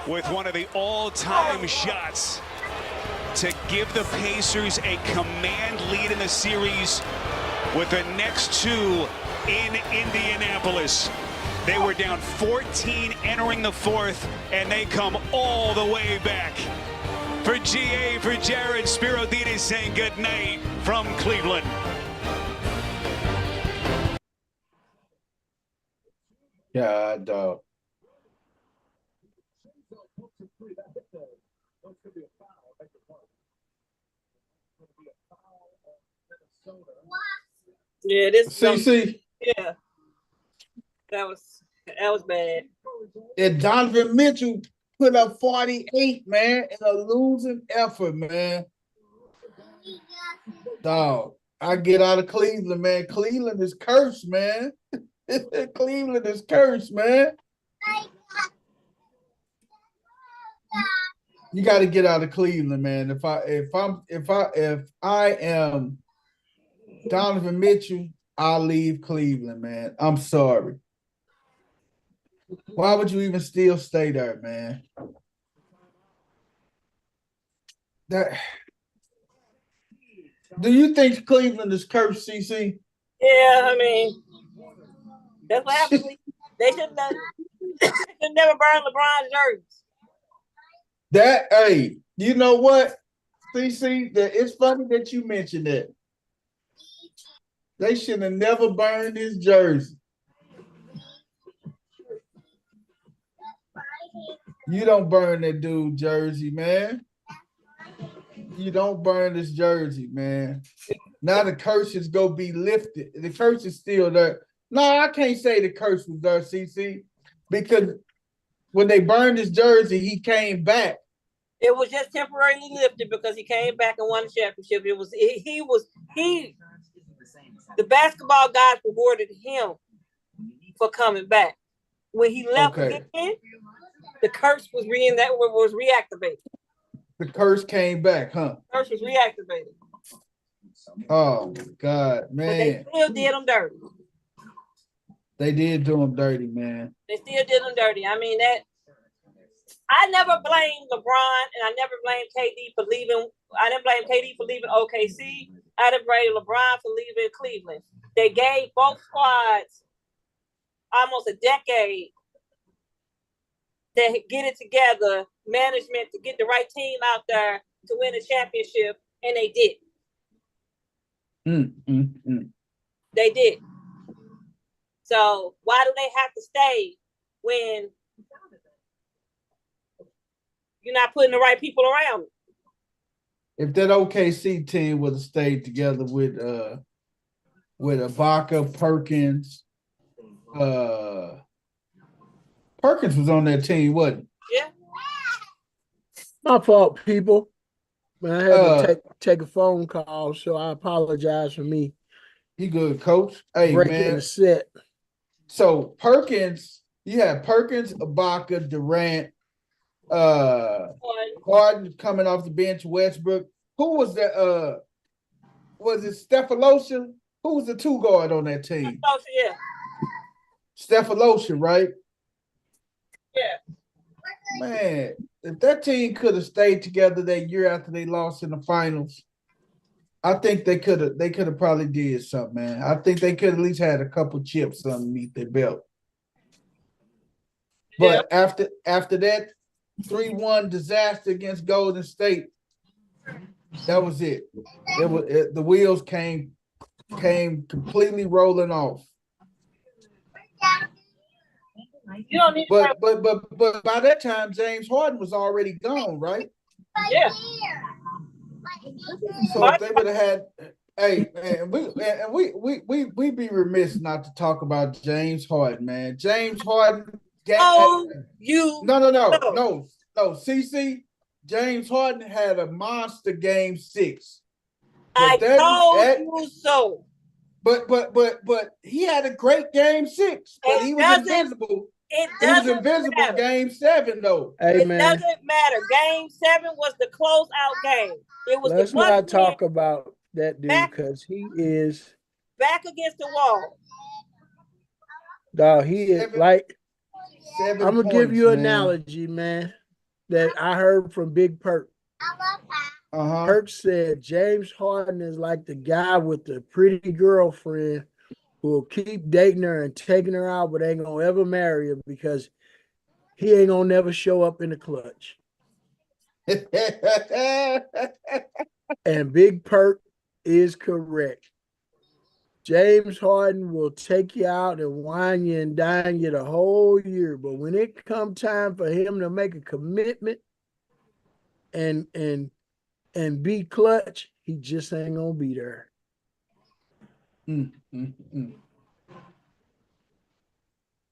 with one of the all-time shots to give the Pacers a command lead in the series with the next two in Indianapolis. They were down 14 entering the fourth, and they come all the way back. For GA, for Jared, Spiro Dinas saying good night from Cleveland. God, dog. Yeah, this CC. yeah. That was bad. And Donovan Mitchell put up 48, man, in a losing effort, man. Dog, I get out of Cleveland, man. Cleveland is cursed, man. Cleveland is cursed, man. You got to get out of Cleveland, man. If I am Donovan Mitchell, I'll leave Cleveland, man. I'm sorry. Why would you even still stay there, man? Do you think Cleveland is cursed, CC? Yeah, I mean, that's what happened. They should never burn LeBron's jerseys. Hey, you know what, CC? It's funny that you mentioned that. They should have never burned his jersey. You don't burn that dude jersey, man. You don't burn this jersey, man. Now the curse is gonna be lifted. The curse is still there. No, I can't say the curse was there, CC, because when they burned his jersey, he came back. It was just temporarily lifted because he came back and won the championship. The basketball guys rewarded him for coming back. When he left again, the curse was reactivated. The curse came back, huh? The curse was reactivated. Oh my God, man! But they still did him dirty. They did do him dirty, man. They still did him dirty. I mean that. I never blamed LeBron, and I never blamed KD for leaving. I didn't blame KD for leaving OKC. I didn't blame LeBron for leaving Cleveland. They gave both squads almost a decade to get it together, management to get the right team out there to win a championship, and they did. They did. So why do they have to stay when you're not putting the right people around them? If that OKC team would have stayed together with Ibaka, Perkins, Perkins was on that team, wasn't he? Yeah. My fault, people. Man, I had to take a phone call, so I apologize for me. He good, coach. Hey, breaking man. the set. So Perkins, you had Perkins, Ibaka, Durant, Harden coming off the bench, Westbrook. Who was that? Was it Stephalosha? Who was the two guard on that team? Yeah. Stephalosha, right? Yeah. Man, if that team could have stayed together that year after they lost in the finals, I think they could have probably did something, man. I think they could at least had a couple chips underneath their belt. But after that 3-1 disaster against Golden State, that was it. The wheels came completely rolling off. You don't need but by that time James Harden was already gone, right? Yeah. So if they would have had, hey man, we be remiss not to talk about James Harden, man. James Harden. No. CC. James Harden had a monster game 6. I told you so. But he had a great game 6. But he was invisible. He was invisible matter. Game 7 though. Hey, it doesn't matter. Game 7 was the closeout game. It was. Let's not talk about that dude because he is back against the wall. Dog, he is like. 7 I'm gonna points, give you an man. analogy, man, that I heard from Big Perk. Perk said James Harden is like the guy with the pretty girlfriend who will keep dating her and taking her out, but ain't gonna ever marry her because he ain't gonna never show up in the clutch. And Big Perk is correct. James Harden will take you out and wine you and dine you the whole year, but when it come time for him to make a commitment and be clutch, he just ain't gonna be there.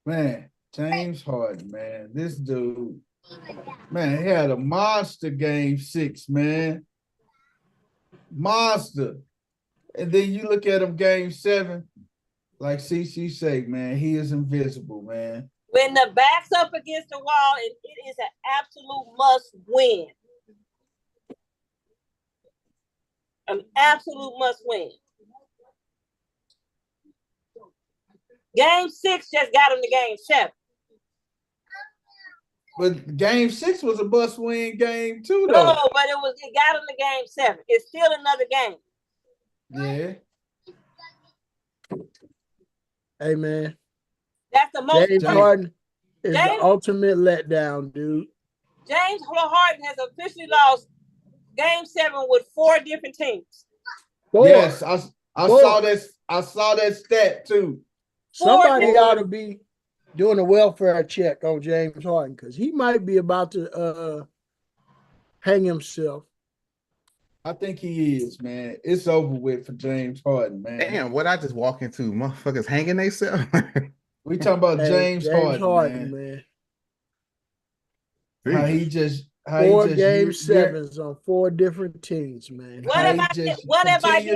Man, James Harden, man, this dude, man, he had a monster game 6, man. Monster. And then you look at him game 7, like CC say, man, he is invisible, man. When the back's up against the wall, it is an absolute must win. An absolute must win. Game 6 just got him to game 7. But game 6 was a must win game too, though. No, but it got him to game 7. It's still another game. Yeah. Hey, man. That's the most. James Harden is the ultimate letdown, dude. James Harden has officially lost game 7 with 4 different teams. Yes, I saw this. I saw that stat too. Somebody ought to be doing a welfare check on James Harden because he might be about to hang himself. I think he is, man. It's over with for James Harden, man. Damn, what I just walk into? Motherfuckers hanging themselves. We talking about James Harden, man. How he just 4 game 7s on 4 different teams, man. What have I been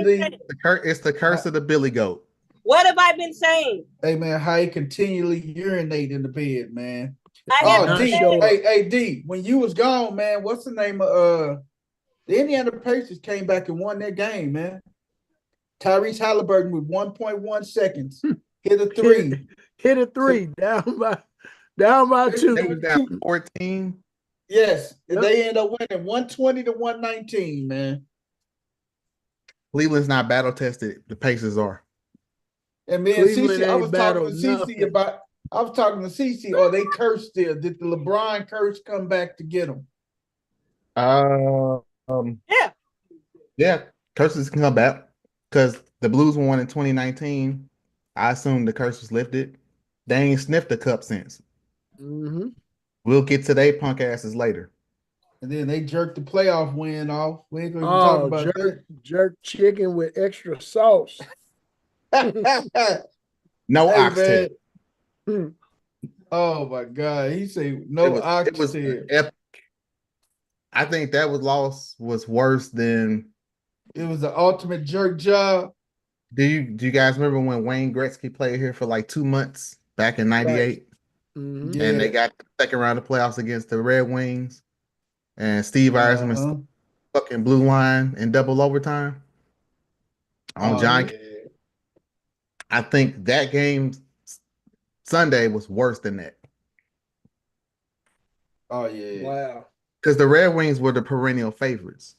saying? It's the curse of the Billy Goat. What have I been saying? Hey man, how he continually urinate in the bed, man. D, when you was gone, man, what's the name of the Indiana Pacers came back and won that game, man. Tyrese Halliburton with 1.1 seconds hit a 3. Hit a 3 down by 2. They was down 14. Yes, they end up winning 120 to 119, man. Cleveland's not battle tested. The Pacers are. And me and CC, I was talking to CC, or they cursed still. Did the LeBron curse come back to get them? Yeah, curses can come back because the Blues won in 2019. I assume the curse was lifted. They ain't sniffed the cup since. Mm-hmm. We'll get to their punk asses later. And then they jerked the playoff win off. We ain't going to talk about jerk chicken with extra sauce. No oxtail. Oh my God. He said no oxtail. Epic. I think that loss was worse than it was the ultimate jerk job. Do you guys remember when Wayne Gretzky played here for like 2 months back in '98, Mhm. Yeah. and they got the second round of playoffs against the Red Wings, and Steve Yzerman Uh-huh. fucking blue line in double overtime on Oh, John. yeah. I think that game Sunday was worse than that Oh, yeah. Wow. because the Red Wings were the perennial favorites.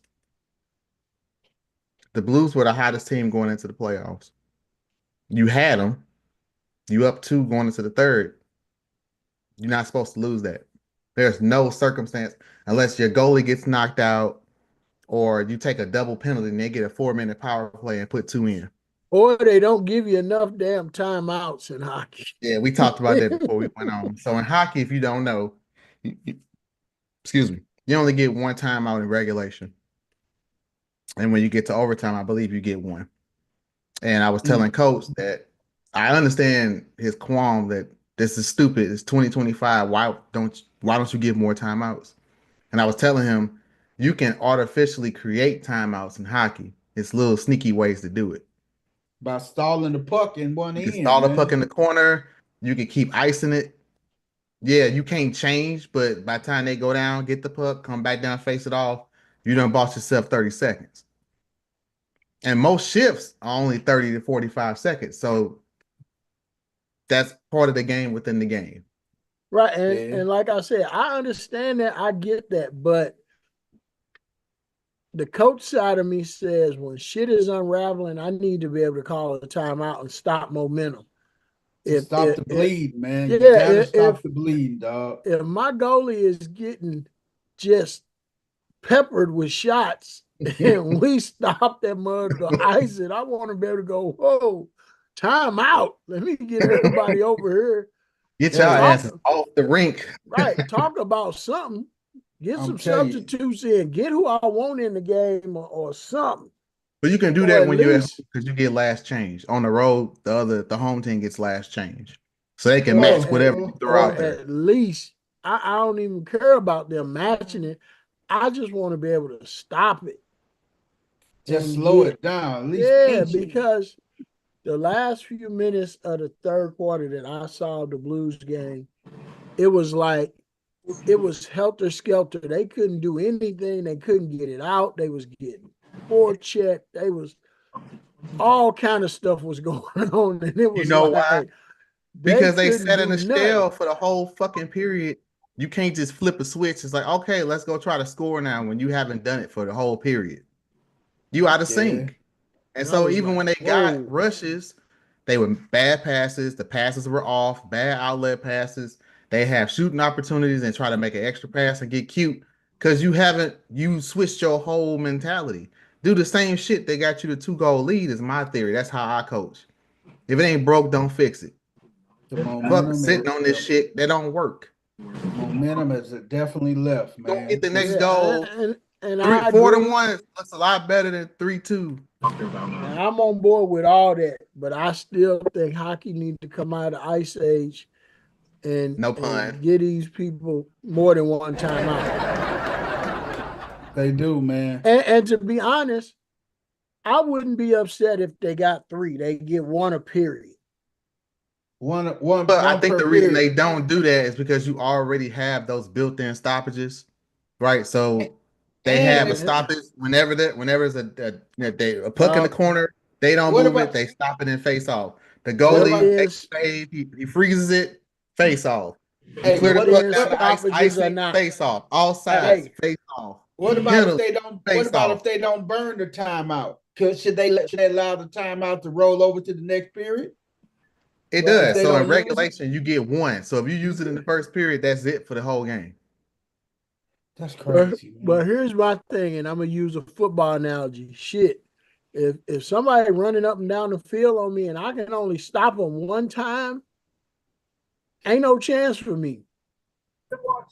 The Blues were the hottest team going into the playoffs. You had them. You up 2 going into the third. You're not supposed to lose that. There's no circumstance unless your goalie gets knocked out or you take a double penalty and they get a 4-minute power play and put 2 in. Or they don't give you enough damn timeouts in hockey. Yeah, we talked about that before we went on. So in hockey, if you don't know, excuse me, you only get 1 timeout in regulation. And when you get to overtime, I believe you get 1. And I was telling Coach that I understand his qualm that this is stupid. It's 2025. Why don't you give more timeouts? And I was telling him, you can artificially create timeouts in hockey. It's little sneaky ways to do it. By stalling the puck in one You end. can stall the man. puck in the corner. You can keep icing it. Yeah, you can't change, but by the time they go down, get the puck, come back down, face it off, you done bought yourself 30 seconds. And most shifts are only 30 to 45 seconds. So that's part of the game within the game. Right. Yeah. And like I said, I understand that. I get that. But the coach side of me says when shit is unraveling, I need to be able to call a timeout and stop momentum. Stop the bleed, man. You yeah, gotta stop the bleed, dog. If my goalie is getting just peppered with shots and we stop that mud to ice it, I want to be able to go, whoa, time out. Let me get everybody over here. Get your asses off the rink. Right. Talk about something. Get I'm some telling you. substitutes in. Get who I want in the game or something. But you can do Or that at when you're at home least- because you get last change. On the road, the home team gets last change. So they can Or- match whatever you throw Or out there. at least I don't even care about them matching it. I just want to be able to stop it. Just And slow get- it down. At least Yeah, pinch it. because the last few minutes of the third quarter that I saw the Blues game, it was like it was helter skelter. They couldn't do anything. They couldn't get it out. They was getting forechecked. They was all kind of stuff was going on, and it was know like why? Because they couldn't sat in do the nothing. shell for the whole fucking period. You can't just flip a switch. It's like, okay, let's go try to score now when you haven't done it for the whole period. You out of sync. And I so was even like, when they whoa. got rushes, they were bad passes. The passes were off, bad outlet passes. They have shooting opportunities and try to make an extra pass and get cute because you switched your whole mentality. Do the same shit that got you the 2-goal lead is my theory. That's how I coach. If it ain't broke, don't fix it. The Fuck momentum, sitting on this shit that don't work. momentum is definitely left, Go man. get the next Yeah, goal. and I 4-1 looks a lot better than 3-2. And I'm on board with all that, but I still think hockey needs to come out of ice age and, No pun. and get these people more than one time out. They do, man. And to be honest, I wouldn't be upset if they got 3. They get 1 a period. One But I think per the reason period. they don't do that is because you already have those built-in stoppages, right? So they And have a it's- stoppage whenever there's a puck in the corner, they don't What move about- it, they stop it and face off. The What goalie about- takes a save, he freezes it, face off. Hey, Clear the what puck is down the ice, stoppages or icing, not? face off. All sides, face off. What about Penalty, if they don't? face What about off. if they don't burn the timeout? Should they allow the timeout to roll over to the next period? It Well, if does. they So don't in use regulation, you get 1. So if you use it in the first period, that's it for the whole game. That's crazy. man. But here's my thing, and I'm gonna use a football analogy. Shit, if somebody running up and down the field on me and I can only stop them 1 time, ain't no chance for me.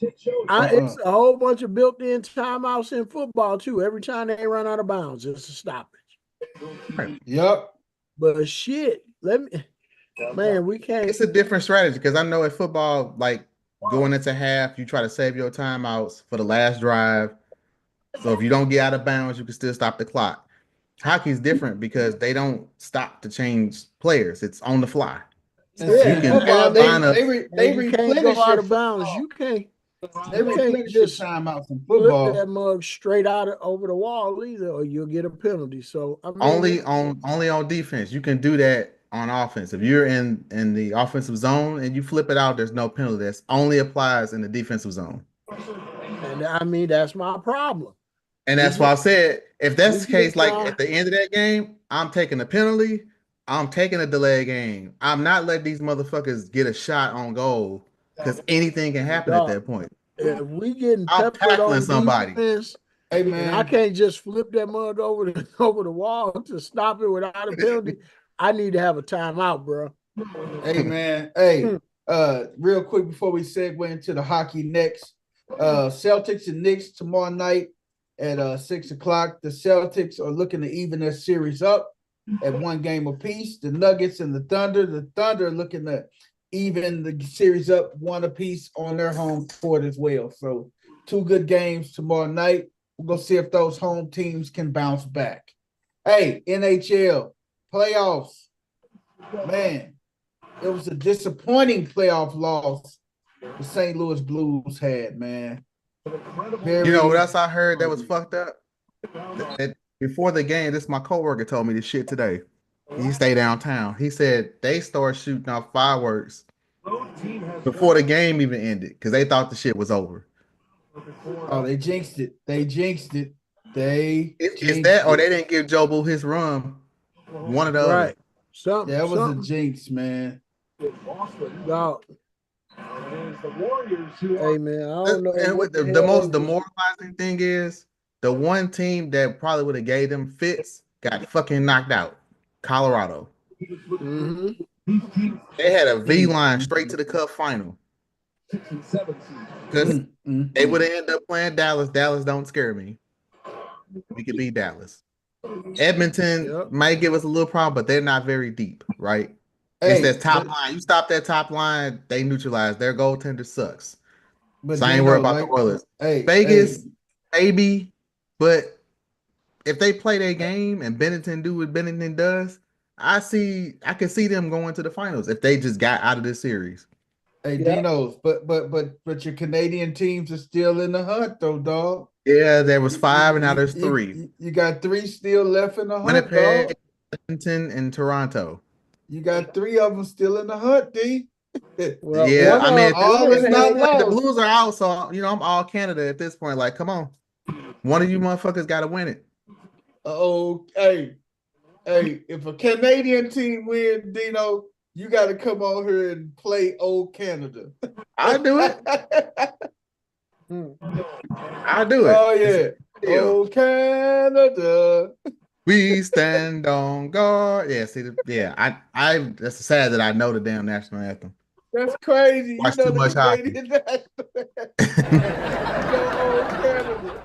It's a whole bunch of built-in timeouts in football too. Every time they run out of bounds, it's a stoppage. Yep. But shit, man, we can't. It's a different strategy because I know in football, like going into half, you try to save your timeouts for the last drive. So if you don't get out of bounds, you can still stop the clock. Hockey's different because they don't stop to change players. It's on the fly. And Yeah, see, you can football, find a- they you can't replenish go out your of bounds. football. You can't They replenish just your timeouts in flip football. that mug straight out over the wall either, or you'll get a penalty. So I mean, only on defense. You can do that on offense. If you're in the offensive zone and you flip it out, there's no penalty. That only applies in the defensive zone. and I mean that's my problem. And that's why I said, if that's the we case, get like down- at the end of that game, I'm taking a penalty. I'm taking a delay game. I'm not letting these motherfuckers get a shot on goal because anything can happen at that point. If we getting I'm peppered tackling on somebody. defense, Hey and I man, can't just flip that mug over the wall to stop it without a penalty, I need to have a timeout, bro. hey man, hey. Real quick before we segue into the hockey next, Celtics and Knicks tomorrow night at 6:00. The Celtics are looking to even their series up at 1 game apiece. The Nuggets and the Thunder are looking to even the series up 1 apiece on their home court as well. So 2 good games tomorrow night. We're gonna see if those home teams can bounce back. Hey, NHL playoffs, man. It was a disappointing playoff loss the St. Louis Blues had, man. You know what else I heard that was fucked up? That before the game, my coworker told me this shit today. He stayed downtown. He said they started shooting off fireworks before the game even ended because they thought the shit was over. Oh, they jinxed it. Is that or they didn't give Joe Boo his run? One of the other. Right. Something. That was something. a jinx, man. Dog. Hey man, I don't know. And what the hell most they was- demoralizing thing is the one team that probably would have gave them fits got fucking knocked out. Colorado. Mhm. They had a V line straight to the Cup final. Because they would have ended up playing Dallas. Dallas don't scare me. We could beat Dallas. Edmonton might give us a little problem, but they're not very deep, right? It's that top line. You stop that top line, they neutralize. Their goaltender sucks. But So I ain't worried about the Oilers. Vegas, maybe, but if they play their game and Bennington do what Bennington does, I can see them going to the finals if they just got out of this series. Hey, Dinos, but your Canadian teams are still in the hunt, though, dog. Yeah, there was 5 and now there's 3. You got 3 still left in the hunt, Winnipeg, dog. Edmonton, and Toronto. You got 3 of them still in the hunt, D. Well, Yeah, I mean, all is not the lost. Blues are out, so I'm all Canada at this point. Like, come on, one of you motherfuckers got to win it. Oh, hey, if a Canadian team win, Dino, you got to come on here and play old Canada. I'll do it. I'll do it. Oh yeah, old Canada. We stand on guard. Yeah, see, I. That's sad that I know the damn national anthem. That's crazy. Watch you know too much hockey. Old Canada.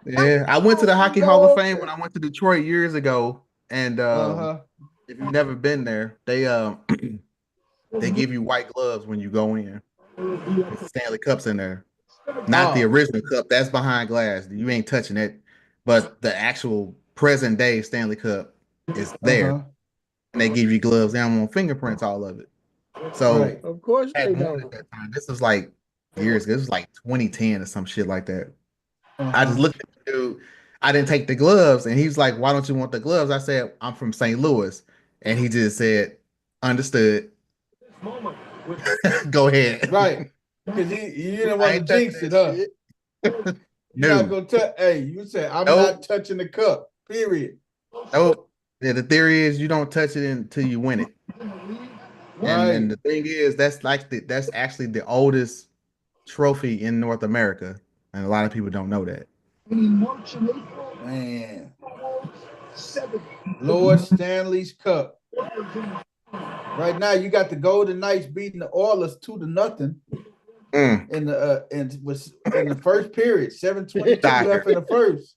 Yeah, I went to the Hockey Hall of Fame when I went to Detroit years ago, and if you've never been there, they they give you white gloves when you go in. With the Stanley Cup's in there, not the original cup. That's behind glass. You ain't touching it, but the actual present day Stanley Cup is there, and they give you gloves. They don't want fingerprints all of it. So of course they don't. at that time. This was like years ago. This was like 2010 or some shit like that. I just looked at the dude. I didn't take the gloves, and he was like, "Why don't you want the gloves?" I said, "I'm from St. Louis," and he just said, "Understood." Go ahead. Right, because you didn't want to jinx it, huh? You're not gonna touch. Hey, you said I'm not touching the cup. Period. Nope. Yeah, the theory is you don't touch it until you win it. And the thing is, that's actually the oldest trophy in North America, and a lot of people don't know that. Man, Lord Stanley's Cup. Right now, you got the Golden Knights beating the Oilers 2-0 in the first period. 7:22 left in the first.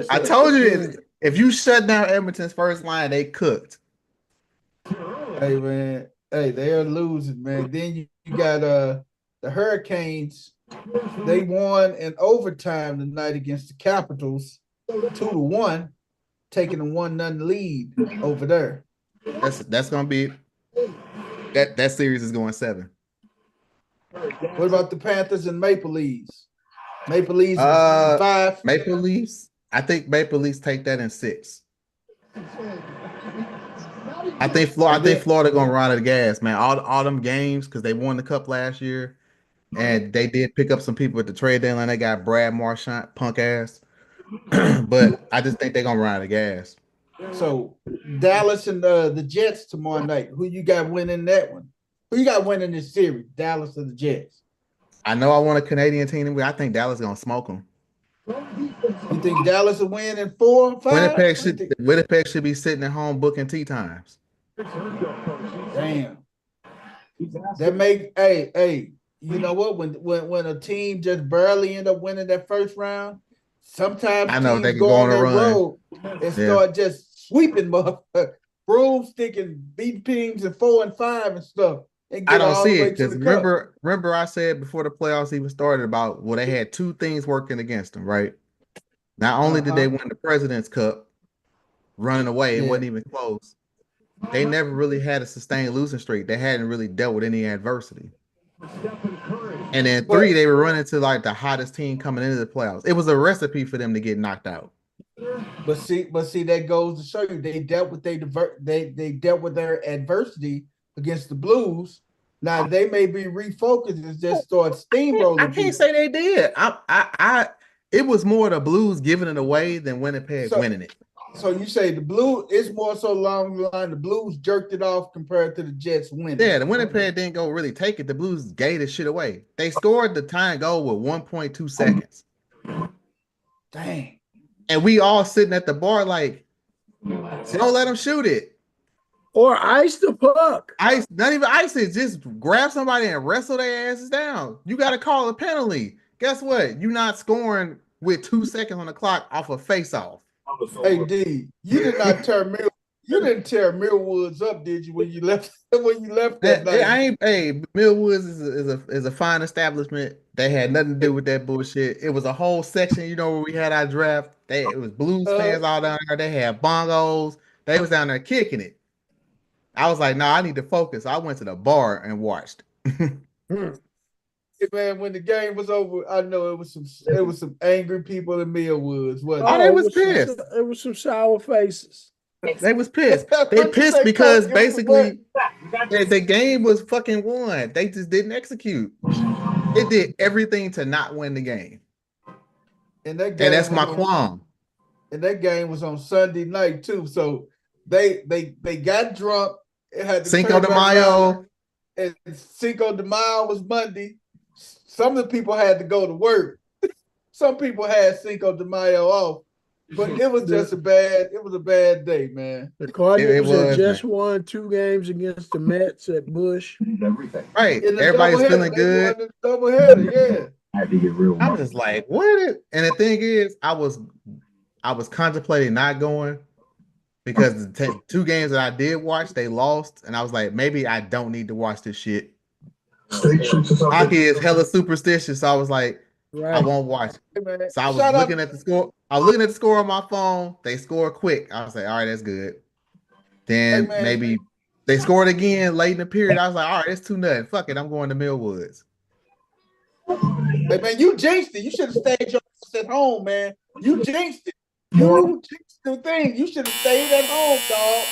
I told you, if you shut down Edmonton's first line, they cooked. Hey man, they are losing, man. Then you got the Hurricanes. They won in overtime tonight against the Capitals, 2-1, taking a 1-0 lead over there. That's gonna be That series is going 7. What about the Panthers and Maple Leafs? Maple Leafs is 5. Maple Leafs. I think Maple Leafs take that in 6. I think Florida gonna run out of gas, man. All them games because they won the cup last year, and they did pick up some people at the trade deadline. They got Brad Marchand, punk ass, but I just think they're gonna run out of gas. So Dallas and the Jets tomorrow night. Who you got winning that one? Who you got winning this series? Dallas or the Jets? I know I want a Canadian team, but I think Dallas gonna smoke them. You think Dallas will win in 4 or 5? Winnipeg should be sitting at home booking tea times. Damn. That make hey, you know what? When a team just barely end up winning that first round, sometimes I know teams they can go go on on a that run. road and start just sweeping motherfuckers, broomstick and beating teams in 4 and 5 and stuff. And I get don't all see the way it to because the cup. remember I said before the playoffs even started about they had 2 things working against them, right? Not only did they win the President's Cup running away, it wasn't even close. They never really had a sustained losing streak. They hadn't really dealt with any adversity. And then 3, they were running to like the hottest team coming into the playoffs. It was a recipe for them to get knocked out. But see, that goes to show you they dealt with they dealt with their adversity against the Blues. Now they may be refocused and just start steamrolling. I can't say they did. It was more the Blues giving it away than Winnipeg winning it. So you say the Blues, it's more so along the line, the Blues jerked it off compared to the Jets winning. Yeah, the Winnipeg didn't go really take it. The Blues gave the shit away. They scored the tying goal with 1.2 seconds. Dang. And we all sitting at the bar like, don't let them shoot it. Or ice the puck. Not even ice it. Just grab somebody and wrestle their asses down. You got to call a penalty. Guess what? You're not scoring with 2 seconds on the clock off a face-off. Hey D, you did not tear Millwoods up, did you? When you left that night? Millwoods is a fine establishment. They had nothing to do with that bullshit. It was a whole section, where we had our draft. It was Blues fans all down there. They had bongos. They was down there kicking it. I was like, no, I need to focus. I went to the bar and watched. Man, when the game was over, I know it was some angry people in Millwoods. They was pissed. It was some sour faces. They was pissed. They pissed because basically the game was fucking won. They just didn't execute. It did everything to not win the game. And that's my qualm. And that game was on Sunday night too. So they got drunk. It had Cinco de Mayo. And Cinco de Mayo was Monday. Some of the people had to go to work. Some people had Cinco de Mayo off. But it was just a bad day, man. The Cardinals had just won 2 games against the Mets at Busch. Right. Everybody's feeling good. Doubleheader, I had to get real. I was just like, what? And the thing is, I was contemplating not going because the 2 games that I did watch, they lost. And I was like, maybe I don't need to watch this shit. Hockey is hella superstitious. So I was like, I won't watch it. So I was looking at the score. I was looking at the score on my phone. They scored quick. I was like, all right, that's good. Then maybe they scored again late in the period. I was like, all right, it's 2-0. Fuck it. I'm going to Millwoods. Hey man, you jinxed it. You should have stayed your ass at home, man. You jinxed it. You jinxed the thing. You should have stayed at home, dog.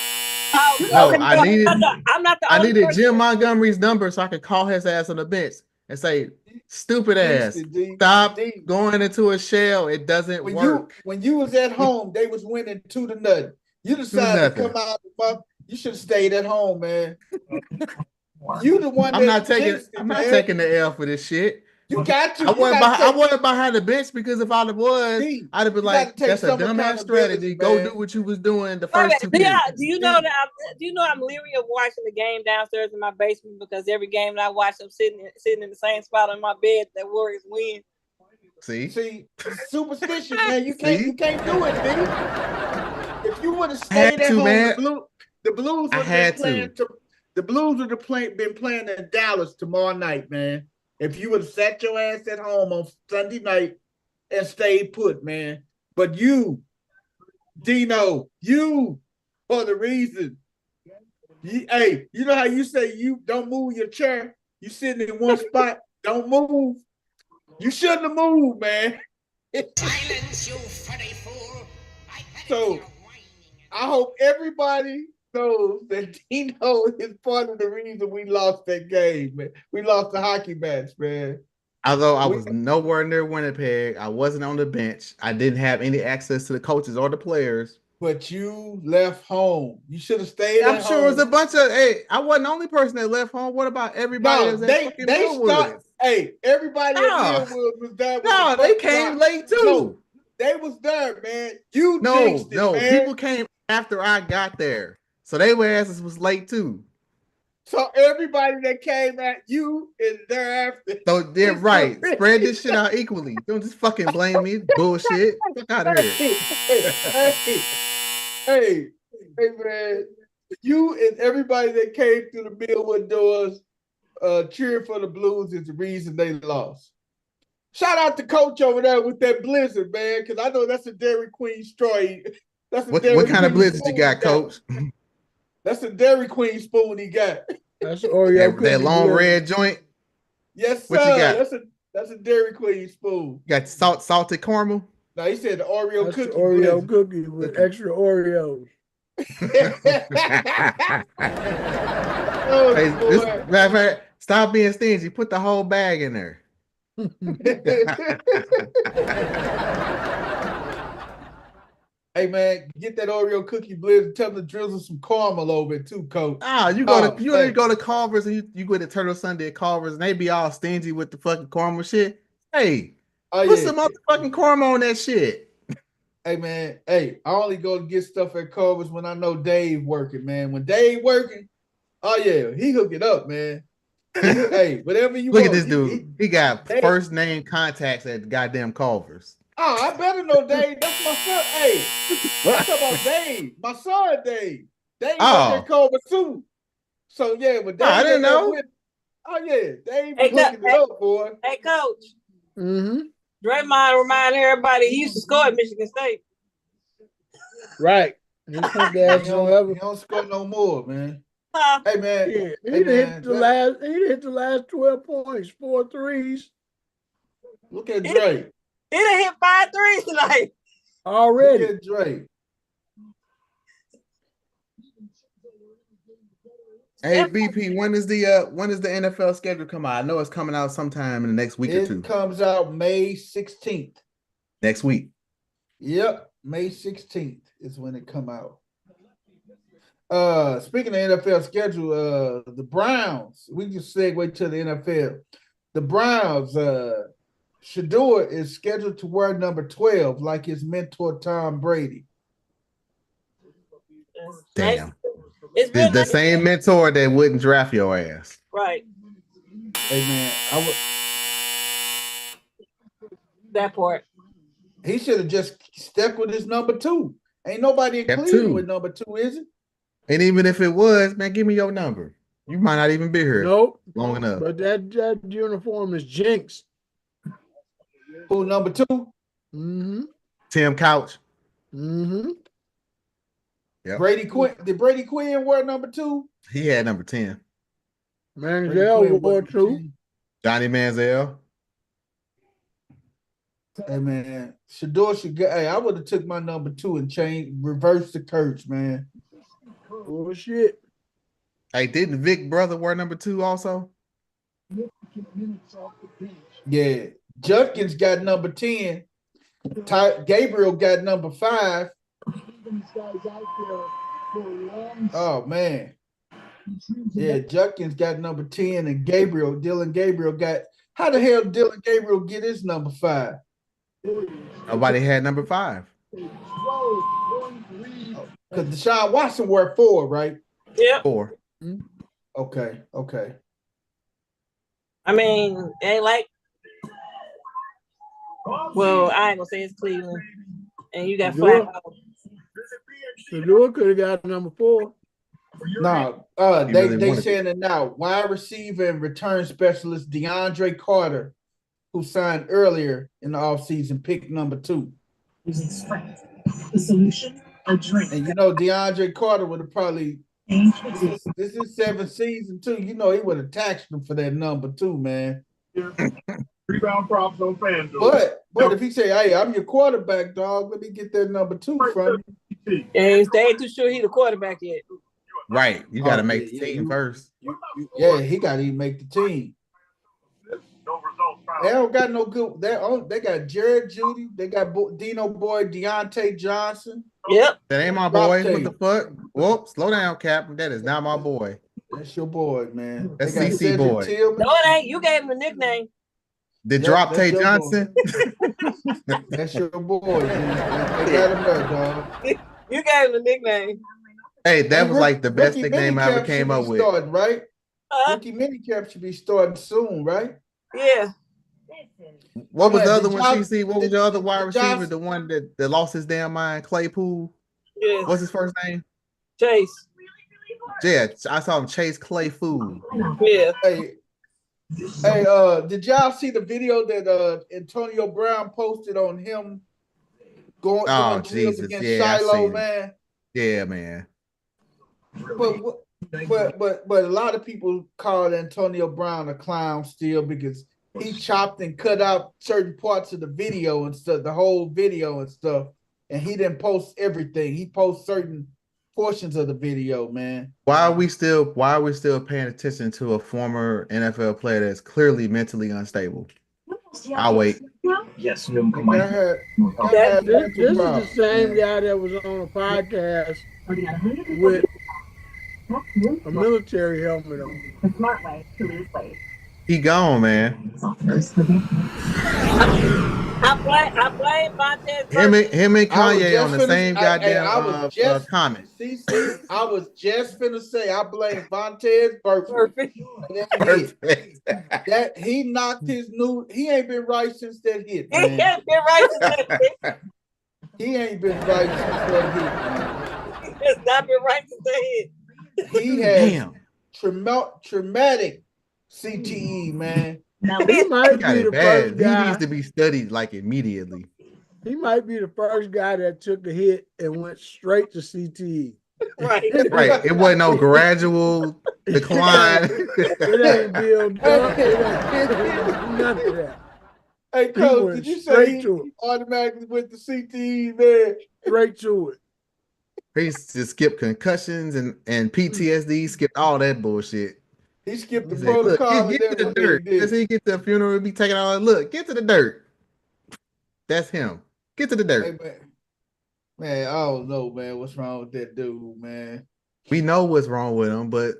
No, I needed Jim Montgomery's number so I could call his ass on the bench and say, stupid ass, stop going into a shell. It doesn't work. When you was at home, they was winning 2-0. You decided to come out. You should have stayed at home, man. You the one. I'm not taking the L for this shit. You got to. I wasn't behind the bench because if I was, I'd have been like, that's a dumbass strategy. Go do what you was doing the first 2 games. Do you know I'm leery of watching the game downstairs in my basement because every game that I watch, I'm sitting in the same spot on my bed that Warriors win. See, superstition, man. You can't do it, dude. If you would have stayed at home, the Blues would have been playing. The Blues would have been playing in Dallas tomorrow night, man. If you would have sat your ass at home on Sunday night and stayed put, man. But you, Dino, you are the reason Hey, you know how you say you don't move your chair? You sitting in one spot, don't move. You shouldn't have moved, man. Silence, you funny fool. So I hope everybody knows that Dino is part of the reason we lost that game, man. We lost the hockey match, man. Although I was nowhere near Winnipeg, I wasn't on the bench. I didn't have any access to the coaches or the players. But you left home. You should have stayed. I'm sure it was a bunch of. Hey, I wasn't the only person that left home. What about everybody? No, they start. Hey, everybody at Millwood was there. No, they came late too. No, they was there, man. You jinxed it, man. People came after I got there, so they were asses was late too. So everybody that came at you is thereafter. So they're right. Spread this shit out equally. Don't just fucking blame me. Bullshit. Fuck out of here. Hey, man. You and everybody that came through the Millwood doors cheering for the Blues is the reason they lost. Shout out to Coach over there with that blizzard, man, because I know that's a Dairy Queen story. What kind of blizzard you got, Coach? That's a Dairy Queen spoon he got. That's Oreo. That long red joint. Yes, sir. What you got? That's a Dairy Queen spoon. You got salted caramel. No, he said the Oreo That's cookie. The Oreo cookie with extra Oreos. Oh, hey, stop being stingy. Put the whole bag in there. Hey man, get that Oreo cookie blizzard. Tell them to drizzle some caramel over it too, Coach. You go to Culver's and you go to Turtle Sunday at Culver's and they be all stingy with the fucking caramel shit. Hey, put some motherfucking caramel on that shit. Hey man, I only go to get stuff at Culver's when I know Dave working, man. When Dave working, oh yeah, he hook it up, man. Hey, whatever you look want. at this dude. He got first name contacts at goddamn Culver's. Oh, I better know Dave. That's my son. Hey, I'm talking about Dave. My son, Dave. Dave was at Culver's too. So yeah, but Dave. I didn't know. Dave was hooking it up, boy. Hey, Coach. Mm-hmm. Draymond reminded everybody he used to score at Michigan State. Right. He don't score no more, man. Hey man, he hit the last 12 points, 4 threes. Look at Dre. He done hit 5 threes tonight. Already. Look at Dre. Hey BP, when is the NFL schedule come out? I know it's coming out sometime in the next week or two. It comes out May 16th. Next week. Yep, May 16th is when it come out. Speaking of NFL schedule, the Browns, we just segue to the NFL. The Browns, Shedeur is scheduled to wear number 12 like his mentor Tom Brady. Damn. It's the same mentor that wouldn't draft your ass. Right. Hey man, that part. He should have just stuck with his number 2. Ain't nobody in Cleveland with number 2, is it? And even if it was, man, give me your number. You might not even be here. Nope. Long enough. But that uniform is jinxed. Who, number 2? Mm-hmm. Tim Couch. Mm-hmm. Yep. Brady Quinn. Did Brady Quinn wear number 2? He had number 10. Manziel wore 2. Johnny Manziel. Hey man, Shedeur should get. Hey, I would have took my number 2 and reverse the curse, man. Oh shit. Hey, didn't Vic brother wear number 2 also? Yeah. Judkins got number 10. Gabriel got number 5. Oh man. Yeah, Judkins got number 10 and Dylan Gabriel got. How the hell did Dylan Gabriel get his number 5? Nobody had number 5. Because Deshaun Watson wore 4, right? Yep. 4. Okay. I mean, it ain't like. Well, I ain't gonna say it's Cleveland, and you got Flacco. Shedeur could have got number 4. No, they saying it now. Wide receiver and return specialist DeAndre Carter, who signed earlier in the offseason, picked number 2. Using Sprint, the solution, a drink. And you know, DeAndre Carter would have probably This is 7th season too. You know he would have taxed him for that number too, man. Rebound props on FanDuel. But if he say, "Hey, I'm your quarterback, dog. Let me get that number 2 from you." And they ain't too sure he the quarterback yet. Right. You got to Oh, make the team first. Yeah, he got to even make the team. They don't got no good. They got Jared Judy. They got Dino Boy, Deontay Johnson. Yep. That ain't my Drop boy. tape. What the fuck? Whoop, slow down, Cap. That is not my boy. That's your boy, man. That's They got CC Cedric boy. Tillman. No, it ain't. You gave him a nickname. The Yep, drop that's Tay your Johnson. That's your boy, man. They got him there, dog. You gave him a nickname. Hey, that And was like the best Ricky nickname I ever Minicap came should up be with. Starting, right? Huh? Ricky Minicap should be starting soon, right? Yeah. What was Yeah, the other did one, y'all- CC? What was did- your other wide did y'all- receiver? The one that lost his damn mind, Claypool. Yeah. What's his first name? Chase. Yeah, I saw him chase Claypool. Yeah. Hey, did y'all see the video that Antonio Brown posted on him going Oh, doing drills Jesus. against Yeah, I Shiloh, seen it. man? Yeah, man. But a lot of people called Antonio Brown a clown still because he chopped and cut out certain parts of the video and stuff, the whole video and stuff, and he didn't post everything. He posts certain portions of the video, man. Why are we still paying attention to a former NFL player that's clearly mentally unstable? I'll wait. Yes, That had This mental is the problems, same man. guy that was on a podcast with a military helmet on. The smart way to lose weight. He gone, man. I blame Montez. Him and I was Kanye just on the finna- same I goddamn comment. CC, I was just finna say I blame Vontez Burfict. Perfect. That he knocked his new. He ain't been right since that hit, He man. has been right. He ain't been right since that hit, man. He has not been right since that hit. He has Damn. traumatic CTE, man. He might He got be the it bad. first He guy. needs to be studied like immediately. He might be the first guy that took a hit and went straight to CTE. Right. Right. It wasn't no gradual decline. It ain't built up. It ain't none of that. Hey, He Coach, went did you straight say he to it. automatically went to CTE, man? Straight to it. He used to skip concussions and PTSD, skipped all that bullshit. He skipped the He said, look, protocol get and to the everything. dirt. Did. As he get to the funeral, be taking all that. Look, get to the dirt. That's him. Get to the dirt. Hey, man, I don't know, man. What's wrong with that dude, man? We know what's wrong with him, but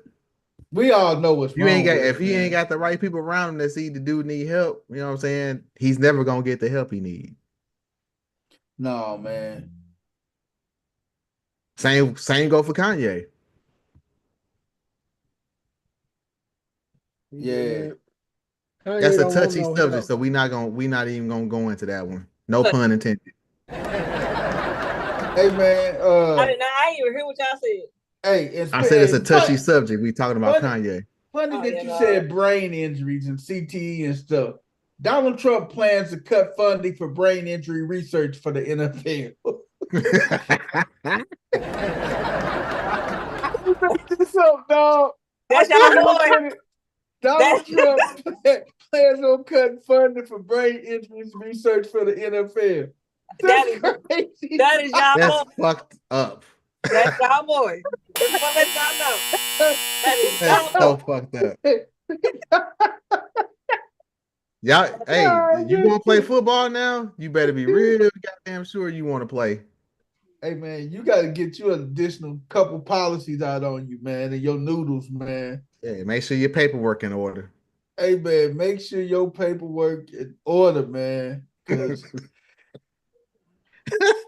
We all know what's you wrong. ain't got with if him, he man. ain't got the right people around him that see the dude need help, you know what I'm saying? He's never gonna get the help he needs. No, man. Same go for Kanye. Yeah. Kanye That's a don't want touchy no subject, help. so we not even gonna go into that one. No pun intended. Hey, man. I didn't even hear what y'all said. Hey, I said it's a touchy subject. We talking about funny- Kanye. Funny Oh, that yeah, you no. said brain injuries and CTE and stuff. Donald Trump plans to cut funding for brain injury research for the NFL. What's up, dog? That's y'all boy. Donald Trump plans on cutting funding for brain injuries research for the NFL. That's crazy. That is y'all That's boy. fucked up. That's y'all boy. Just want to let y'all know. That is That's y'all so boy. fucked up. Y'all, hey, you want to play football now? You better be real goddamn sure you want to play. Hey, man, you got to get you an additional couple policies out on you, man, and your noodles, man. Yeah, make sure your paperwork in order. Hey, man, make sure your paperwork in order, man. 'Cause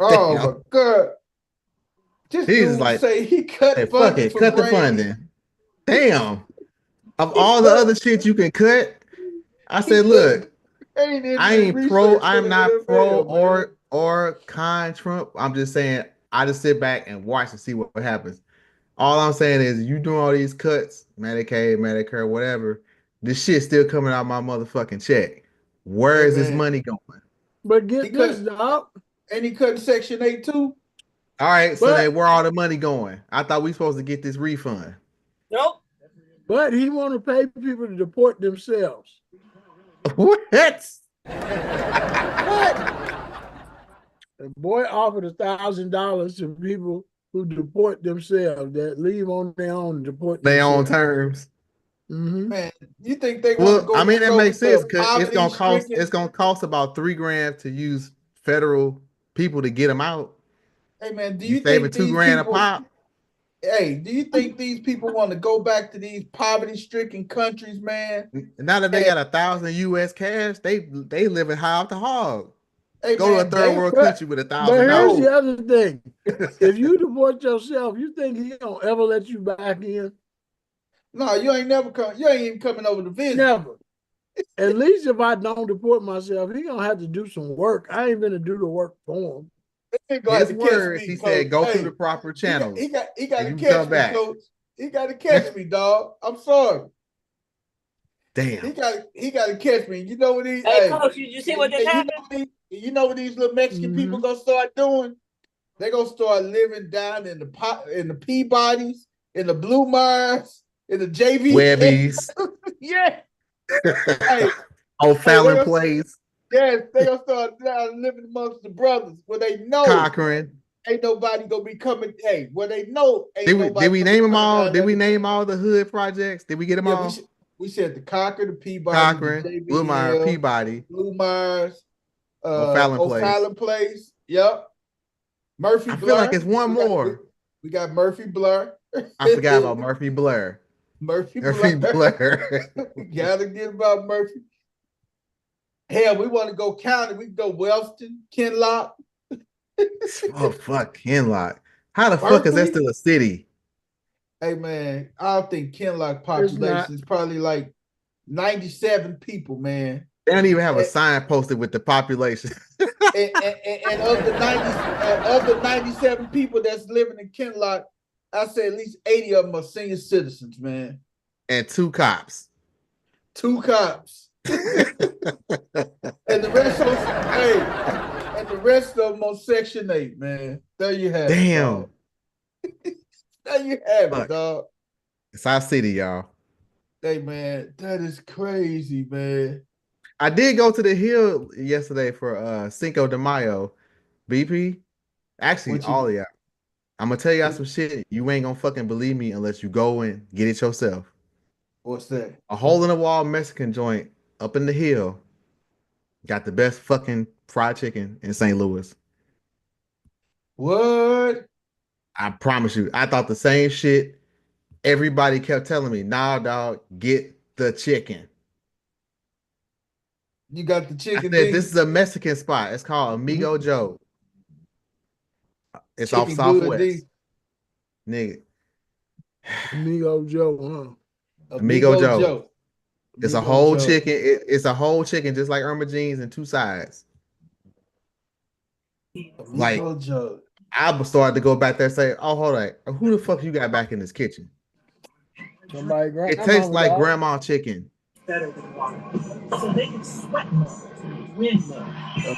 oh my God. This He's dude like, say he cut hey, fuck funding it, for cut the brain- funding. Damn. Of all the other shit you can cut, I said, look, I ain't pro, I'm not pro or con Trump. I'm just saying I just sit back and watch and see what happens. All I'm saying is you doing all these cuts, Medicaid, Medicare, whatever, this shit still coming out my motherfucking check. Where is this man. money going? But get He this, cut- dog. And he cut Section 8 too. All right, so But- then where all the money going? I thought we supposed to get this refund. Nope. But he want to pay people to deport themselves. What? The boy offered $1,000 to people who deport themselves, that leave on their own and deport They on themselves. terms. Mm-hmm. Man, you think they want to Well, go? I mean, it go makes to a sense because it's gonna cost. poverty-stricken- It's gonna cost about $3,000 to use federal people to get them out. Hey man, do You you saving think these $2,000 a people? pop? Hey, do you think these people want to go back to these poverty-stricken countries, man? Now that they got 1,000 US cash, they living high off the hog. Hey, Go to a man, third they- world but- country with But here's $1,000. the other thing. If you deport yourself, you think he don't ever let you back in? No, you ain't never come. You ain't even coming over to visit. Never. At least if I don't deport myself, he gonna have to do some work. I ain't gonna do the work for him. He gonna have His to catch words, me, he Coach. said, go Hey, through the proper he got, channels. he got and to you catch come me, back. Coach. He got to catch me, dog. I'm sorry. He Damn. got to catch me. You know what he? Hey, Coach, you see what just you happened? know you know what these little Mexican people Mhm. gonna start doing? They gonna start living down in the Peabodys, in the Blue Mars, in the JV. Webbies. Yeah. Hey, Oh, Fallon they- Place. yes, they gonna start down living amongst the brothers where they know Cochran. ain't nobody gonna be coming. Hey, where they know ain't Did we nobody. did we gonna be name them coming all? down Did there we to- name all the hood projects? Did we get them Yeah, all? we said the Cochran, the Peabody, Cochran, the JV Blue Mire, Hill, Peabody, Blue Mars, O'Fallon Place. O'Fallon Place. Yep. Murphy I Blur. feel like it's one We got- more. We got Murphy Blur. I forgot about Murphy Blair. Murphy Murphy Blur. Blair. Gotta get about Murphy. Hell, we want to go county. We can go Wellston, Kinlock. Oh fuck, Kinlock. How the fuck is that Berkeley? still a city? Hey man, I don't think Kinlock not. population is probably like 97 people, man. They don't even have a Eh. sign posted with the population. And of the 97 people that's living in Kinlock, I say at least 80 of them are senior citizens, man. And 2 cops. 2 cops. And the rest of the rest of them on Section 8, man. There you have it. Damn. Dog. There you have it, Fuck. dog. It's our city, y'all. Hey man, that is crazy, man. I did go to the hill yesterday for Cinco de Mayo. BP. Actually, What you- all of y'all. I'm gonna tell y'all some shit. You ain't gonna fucking believe me unless you go and get it yourself. What's that? A hole in the wall Mexican joint up in the hill got the best fucking fried chicken in St. Louis. What? I promise you. I thought the same shit. Everybody kept telling me, nah, dog, get the chicken. You got the I chicken. said, D? this is a Mexican spot. It's called Amigo Joe. It's off Chicken good, Southwest. D? Nigga. Amigo Joe, Amigo Joe. It's a Amigo whole Joe. chicken. It's a whole chicken, just like Irma Jeans and 2 sides. like- Amigo Joe. I started to go back there and say, oh, hold on. Who the fuck you got back in this kitchen? huh? Somebody It tastes like grandma chicken. better than water. So they can sweat more, win more.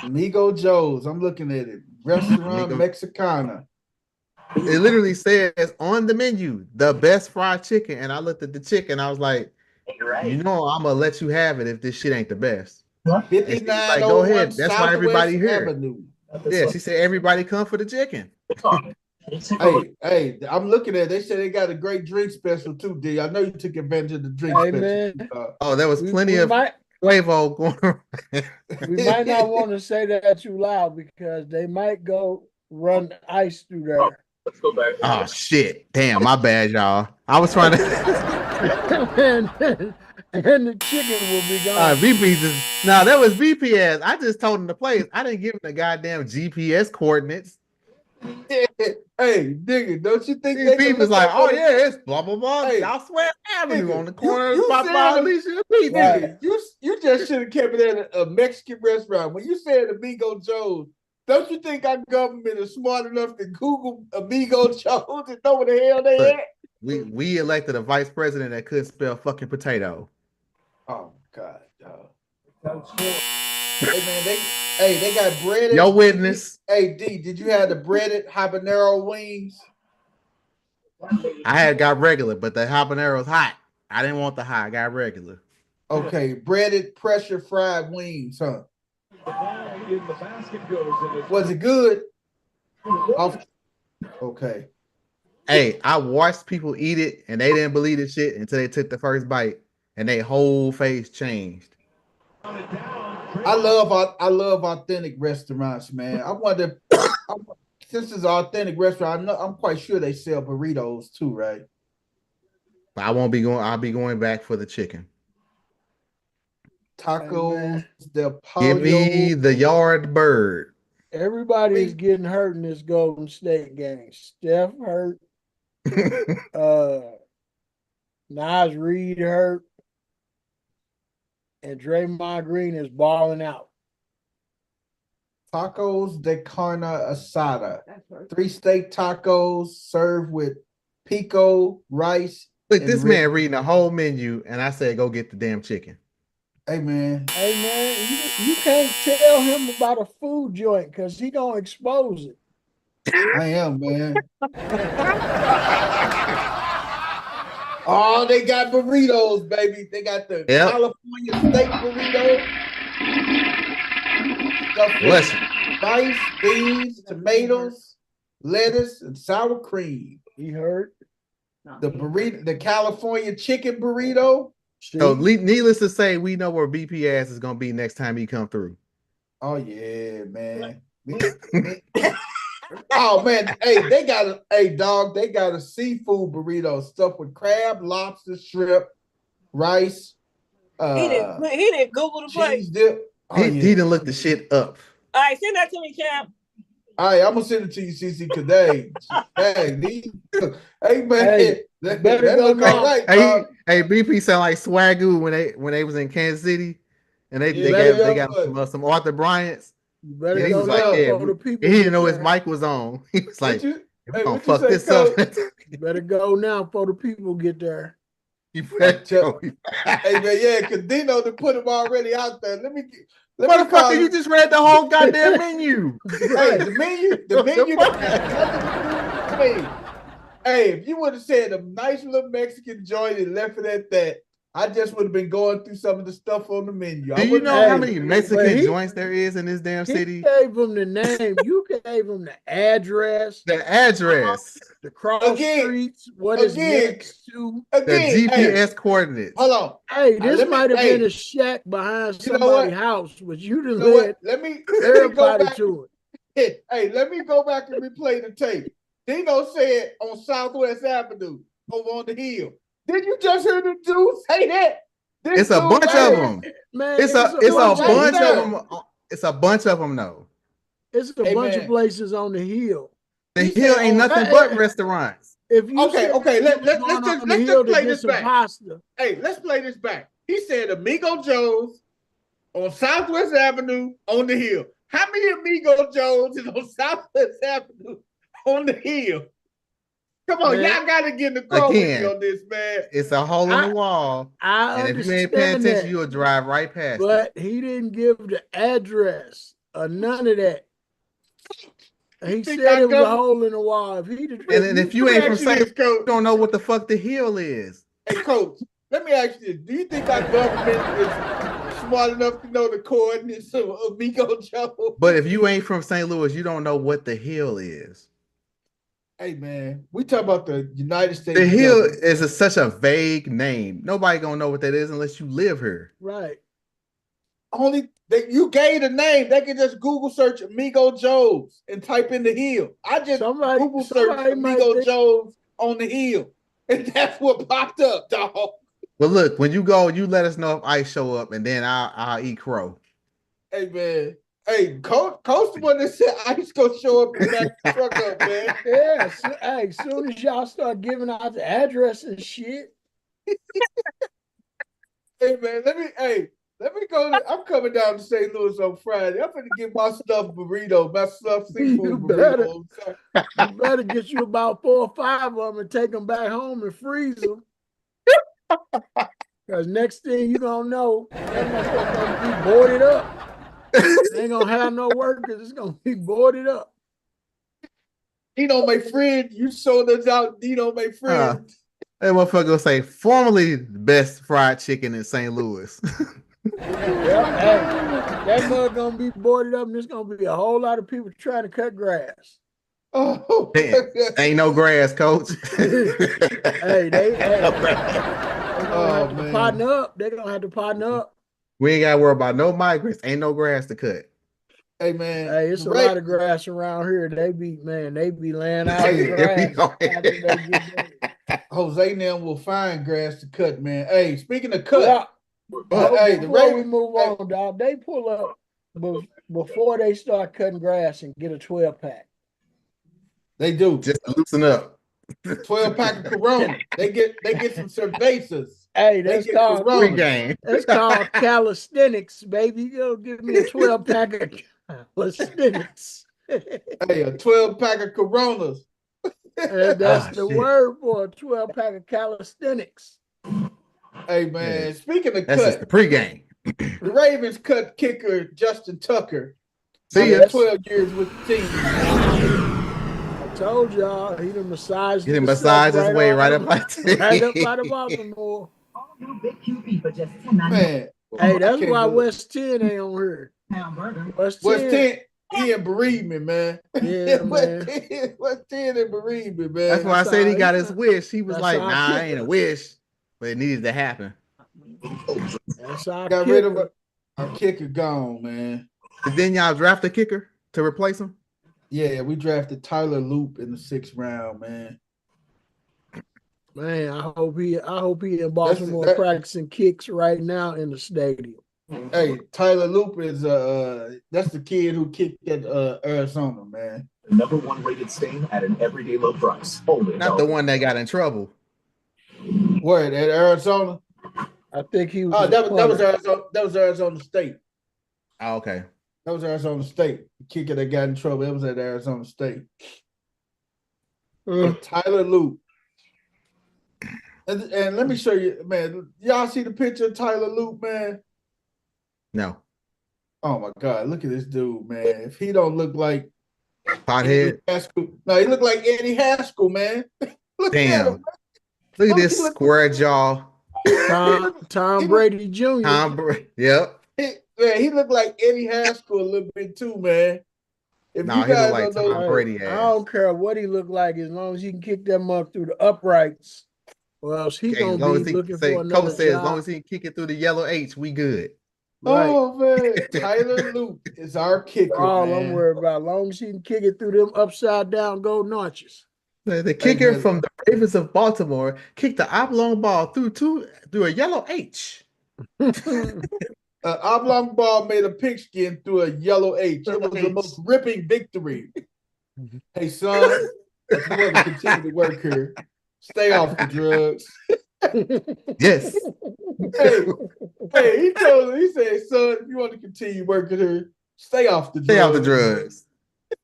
Amigo Joe's. I'm looking at it. Restaurant Amigo- Mexicana. It literally says on the menu, the best fried chicken. And I looked at the chicken. I was like, You're right. you know, I'm going to let you have it if this shit ain't the best. And she's like, 5901 go ahead. That's why Southwest everybody here. Avenue. Yeah, she said everybody come for the chicken. Hey, I'm looking at it. They said they got a great drink special too, D. I know you took advantage of the drink Hey, special. man. Oh, there was plenty we of might, Quavo going around. we might not want to say that too loud because they might go run ice through there. Let's go back. Oh, shit. Damn, my bad, y'all. I was trying to. and the chicken will be gone. VP just. No, that was VPS. I just told him the place. I didn't give him the goddamn GPS coordinates. Hey, nigga, don't you think These people was like, oh, yeah, it's blah, blah, blah. Hey, Southwest Avenue nigga, on the corner you of said by it- Alicia and Pete. Nigga, you just should have kept it at a Mexican restaurant. When you said Amigo Joe's, don't you think our government is smart enough to Google Amigo Joe's and know where the hell they Look. at? We elected a vice president that couldn't spell fucking potato. Oh God, dog. Hey man, Hey, they got breaded. Your witness. Hey, D, did you have the breaded habanero wings? I had got regular, but the habanero's hot. I didn't want the hot. I got regular. Okay, breaded pressure fried wings, huh? The ball in the basket goes in the Was it good? Okay. Hey, I watched people eat it and they didn't believe the shit until they took the first bite and their whole face changed. I love authentic restaurants, man. I wonder since it's an authentic restaurant, I'm quite sure they sell burritos too, right? But I won't be going. I'll be going back for the chicken. Tacos, del Give me pollo. the yard bird. Everybody is getting hurt in this Golden State game. Steph hurt. Nas Reed hurt. And Draymond Green is balling out. Tacos de carne asada. 3 steak tacos served with pico, rice. Look, and this red- man reading the whole menu, and I said, "Go get the damn chicken." Hey man, Hey man, you can't tell him about a food joint because he gonna expose it. I am, man. Oh, they got burritos, baby. They got the Yep. California steak burrito. Stuffed with Listen, rice, beans, tomatoes, lettuce, and sour cream. He hurt. The burrito, the California chicken burrito. so needless to say, we know where BP ass is gonna be next time he come through. Oh yeah, man. Oh man, hey, they got a seafood burrito stuffed with crab, lobster, shrimp, rice. He didn't Google the place. Cheese dip. Oh, He didn't look the shit up. All right, send that to me, champ. All right, I'm gonna send it to you, CC, today. Hey man, Hey, that better go look now. all right, Hey, dog. hey, BP sound like Swagoo when they was in Kansas City, and they Yeah, got some Arthur Bryant's. You better Yeah, he go was like, now yeah, before the people. He didn't get know his there. mic was on. He was like, What you- "We're hey, gonna what you fuck say, this up." You better go now before the people get there. You better go. Hey man, yeah, because Dino to put him already out there. Let me call Motherfucker, you him. just read the whole goddamn menu. Hey, the menu don't have nothing to do with me. Hey, if you would have said a nice little Mexican joint and left it at that, I just would have been going through some of the stuff on the menu. Do you know how Hey, many but Mexican he- joints there is in this damn He city? gave him the name. You gave him the address, The address, the cross Again, streets, what is again. next to. the Again, GPS coordinates. Hold on. Hey, this let me- might have hey, been a shack behind you know what? somebody's house, but you done You know what? led Let me go everybody back. to it. Hey, let me go back and replay the tape. Dino said on Southwest Avenue over on the hill. Did you just hear the dude say that? This It's a dude bunch right of here- them. Man, It's a bunch bunch right of them. It's a bunch of them though. It's a Hey, bunch man. of places on the hill. The He hill said ain't on- nothing but restaurants. If you Okay, said okay, you let's was going just on the let's hill just to play get this some back. pasta. Hey, let's play this back. He said Amigo Joe's on Southwest Avenue on the hill. How many Amigo Joe's is on Southwest Avenue on the hill? Come on, Man. y'all gotta get in the car with me Again. on this, man. It's a hole in I the wall, I and if you ain't paying understand attention, that, you'll drive right past it. but he didn't give the address or none of that. He think said I it was a go- hole in the wall. If he And then if you ain't from St. this, Coach. you don't know what the fuck the hill is. Hey, Coach, let me ask you this. Do you think our government is smart enough to know the coordinates of Amigo Joe? But if you ain't from St. Louis, you don't know what the hill is. Hey, man, we talk about the United States. The hill government. is such a vague name. Nobody gonna know what that is unless you live here. right. Only that you gave the name. They can just Google search Amigo Joe's and type in the hill. I just Somebody- Google search somebody might Amigo think- Joe's on the hill, and that's what popped up, dog. But look, when you go, you let us know if ice show up, and then I'll eat crow. Hey, man. Hey, Coach the one that said Ice gonna show up and back the truck up, man. Yeah. Hey, as soon as y'all start giving out the address and shit, Hey, man, let me go. I'm coming down to St. Louis on Friday. I'm gonna get my stuffed burrito, my stuffed seafood You better. burrito. you better get you about 4 or 5 of them and take them back home and freeze them. Because next thing you gonna know, that motherfucker gonna be boarded up. They ain't gonna have no workers. It's gonna be boarded up. Dino, my friend, you sold us out. Dino, my friend. That motherfucker will say, formerly the best fried chicken in St. Louis. Yeah, hey, that mug gonna be boarded up, and there's gonna be a whole lot of people trying to cut grass. Oh, Damn, ain't no grass, coach. Hey, they gonna have to man. partner up. They're gonna have to partner up. We ain't gotta worry about no migrants. Ain't no grass to cut. Hey man, Hey, it's a lot of grass around here. They be laying out Hey, grass after they get there. Jose and them will find grass to cut, man. Hey, speaking of cut, Yeah. hey, the Before we Ravens move on, dog, they pull up before they start cutting grass and get a 12-pack. they do Just loosen up. 12-pack of Corona. They get some cervezas. Hey, They that's get called Corona. Pre-game. that's called calisthenics, baby. You go give me a 12-pack of calisthenics. Hey, a 12-pack of Coronas. And that's the shit. word for a 12-pack of calisthenics. Hey man, Yeah. speaking of That's just the cut, pregame. the Ravens cut kicker Justin Tucker. See after ya. 12 years with the team. I told y'all he done massaged Get him himself massage his way right up right up out of Baltimore. All new Big QP for just $10.99. Man, Hey, that's can't why believe- West 10 ain't on here. Hamburger. West West 10, 10, he in bereavement, man. yeah, West man. 10, West 10 in bereavement, man. That's why I That's said he how got he- his wish. He was that's like, how I nah, kick ain't a it. wish, but it needed to happen. That's our Got rid of kicker. our kicker gone, man. And then y'all draft a kicker to replace him? Yeah, we drafted Tyler Loop in the 6th round, man. Man, I hope he in Baltimore that- practicing kicks right now in the stadium. Hey, Tyler Loop is that's the kid who kicked at Arizona, man. The #1 rated stain at an everyday low price. Only at Not the Dollar one that got in trouble. Where at Arizona? I think he was. Oh, a that was punter. Arizona. That was Arizona State. Oh, okay. That was Arizona State. The kicker that got in trouble. It was at Arizona State. Uh, Tyler Loop. And let me show you, man. Y'all see the picture of Tyler Loop, man? No. Oh my God, look at this dude, man. If he don't look like Pothead. Eddie Haskell, no, he look like Eddie Haskell, man. Look at Damn. him. Look at He this look- square jaw. Tom Brady Jr. Yep. Man, he looked like Eddie Haskell a little bit too, man. If Nah, you he look guys like don't know, Tom Brady I ass. don't care what he look like as long as he can kick that mug through the uprights. Or else he Okay, as long gonna as be he looking say, for another Coach says, as long job. as he can kick it through the yellow H, we good. Right. oh man, Tyler Loop is our kicker, All man. I'm worried about, as long as he can kick it through them upside down golden arches. The kicker man. from the Ravens of Baltimore kicked the oblong ball through a yellow H. Oblong ball made a pigskin through a yellow H. It was the most ripping victory. Hey son, if you want to continue to work here, stay off the drugs. Yes. Hey, he told him, he said, son, if you want to continue working here, stay off the drugs. Stay off the drugs.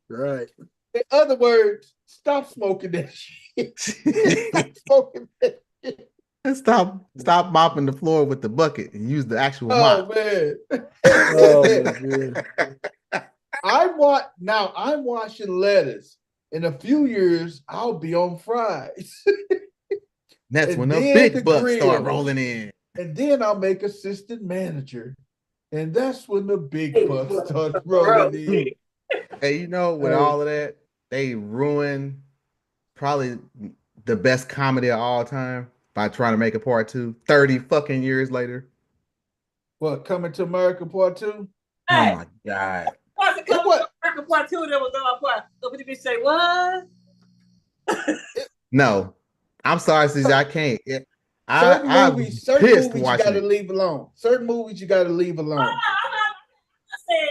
Right. In other words, stop smoking that shit. Stop smoking that shit. And stop mopping the floor with the bucket and use the actual Oh mop. man. Oh my God. I'm washing lettuce. In a few years, I'll be on fries. That's And when the then big the bucks start grill. rolling in. And then I'll make assistant manager. And that's when the big bucks start rolling in. Hey, you know, with Hey. all of that, they ruined probably the best comedy of all time by trying to make a part 2 30 fucking years later. What, Coming to America Part 2? Hey. Oh my God. What's it It called? was- American Part 2 that was on part. So what did you say? What? No, I'm sorry, CJ, I can't. Certain I'm movies pissed you watching gotta it. leave alone. Certain movies you gotta leave I'm alone. not saying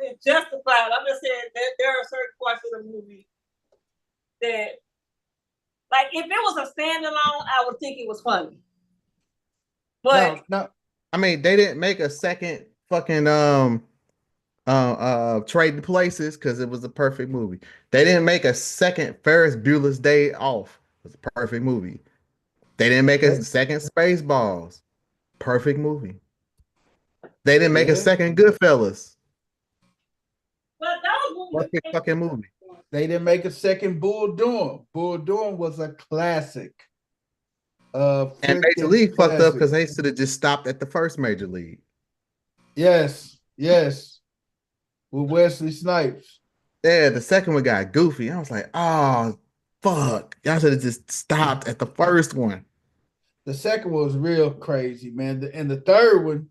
it's justified. I'm just saying that there are certain parts of the movie that, like, if it was a standalone, I would think it was funny. But No, I mean, they didn't make a second fucking Trading Places because it was a perfect movie. They didn't make a second Ferris Bueller's Day Off. It was a perfect movie. They didn't make a second Spaceballs. Perfect movie. They didn't make a Yeah. second Goodfellas. Perfect fucking movie. They didn't make a second Bull Durham. Bull Durham was a classic. And Major Freaking League fucked up classic. because they should have just stopped at the first Major League. Yes, yes. With Wesley Snipes. Yeah, the second one got goofy. I was like, oh, fuck. Y'all should have just stopped at the first one. The second one was real crazy, man. And the third one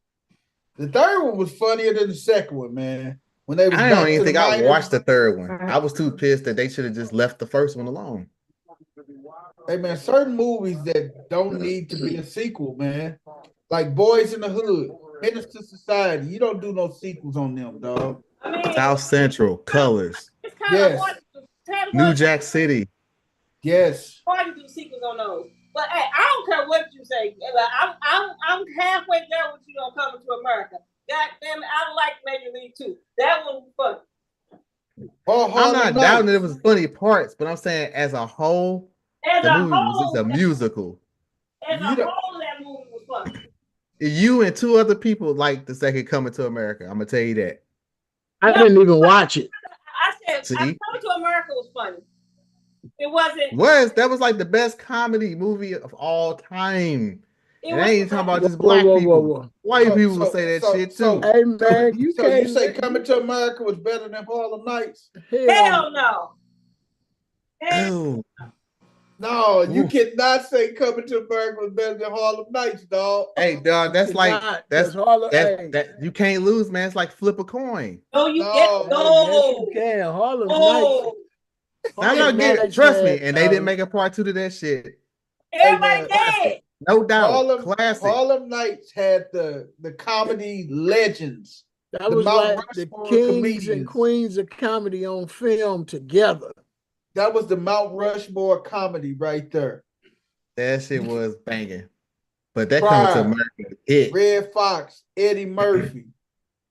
was funnier than the second one, man. When they was I back don't even to think the I minors. watched the third one. I was too pissed that they should have just left the first one alone. Hey, man, certain movies that don't need to be a sequel, man. Like Boys in the Hood, Menace to Society. You don't do no sequels on them, dog. I mean, South Central, Colors, it's kind Yes. of hard to New Jack City. Yes. hard to do sequels on those. But hey, I don't care what you say. I'm halfway there with you on Coming to America. God damn it, I like Major League too. That one was fun. I'm not doubting it was funny parts, but I'm saying as a whole, As the a movie was whole, just a musical. as a You don't- whole, that movie was fun. You and two other people like the second Coming to America. I'm gonna tell you that. I didn't even watch it. I said See? Coming to America was funny. It wasn't. That was like the best comedy movie of all time. It And I ain't was talking about just Whoa, black whoa, people. whoa. White So- people will so- say that so- shit so- too. Hey man, you So can't you say Coming to America was better than Harlem Nights? Hell no. Hell, Ew. No, you Oof. cannot say Coming to America was better than Harlem Nights, dog. Hey, dog, that's like that's Harlem. that you can't lose, man. It's like flip a coin. no, you No. get Yes, you no. can. Harlem Oh, Nights. Now y'all Harlem get Nights trust me, had, and they didn't make a part 2 to that shit. everybody man. dead. No doubt. Harlem Harlem Nights had the comedy legends. That the was Mount like the Rushmore kings comedians. and queens of comedy on film together. That was the Mount Rushmore comedy right there. That shit was banging. But that Pride. Coming to America hit. Red Fox, Eddie Murphy,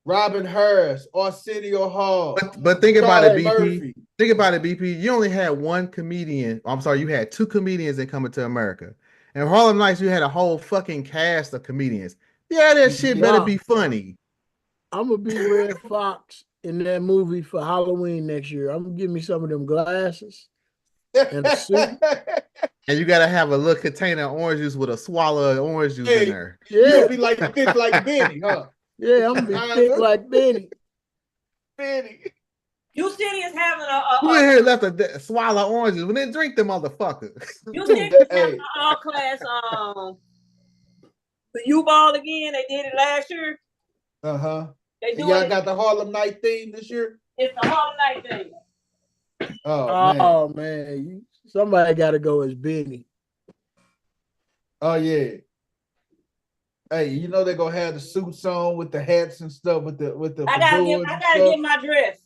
Robin Harris, Arsenio Hall. But think about it, Charlie BP. Murphy. Think about it, BP. You only had one comedian. I'm sorry, you had two comedians that Coming to America. And Harlem Nights, you had a whole fucking cast of comedians. Yeah, that shit better be funny. I'm gonna be Red Fox in that movie for Halloween next year. I'm gonna give me some of them glasses and a suit. And you gotta have a little container of orange juice with a swallow of orange juice in there. You'll Yeah, be like thick like Benny, huh? yeah, I'm gonna be thick like Benny. Benny. You City is having Who in here left a swallow of oranges? Well, then drink them motherfuckers. You City is Hey. having an all class the U-Ball again. They did it last year. Uh-huh. They do Y'all it. got the Harlem Night theme this year? It's the Harlem Night thing. Oh, man. Oh man, somebody got to go as Benny. Oh, yeah. Hey, you know they're gonna have the suits on with the hats and stuff with the I gotta fedoras and get stuff. my dress.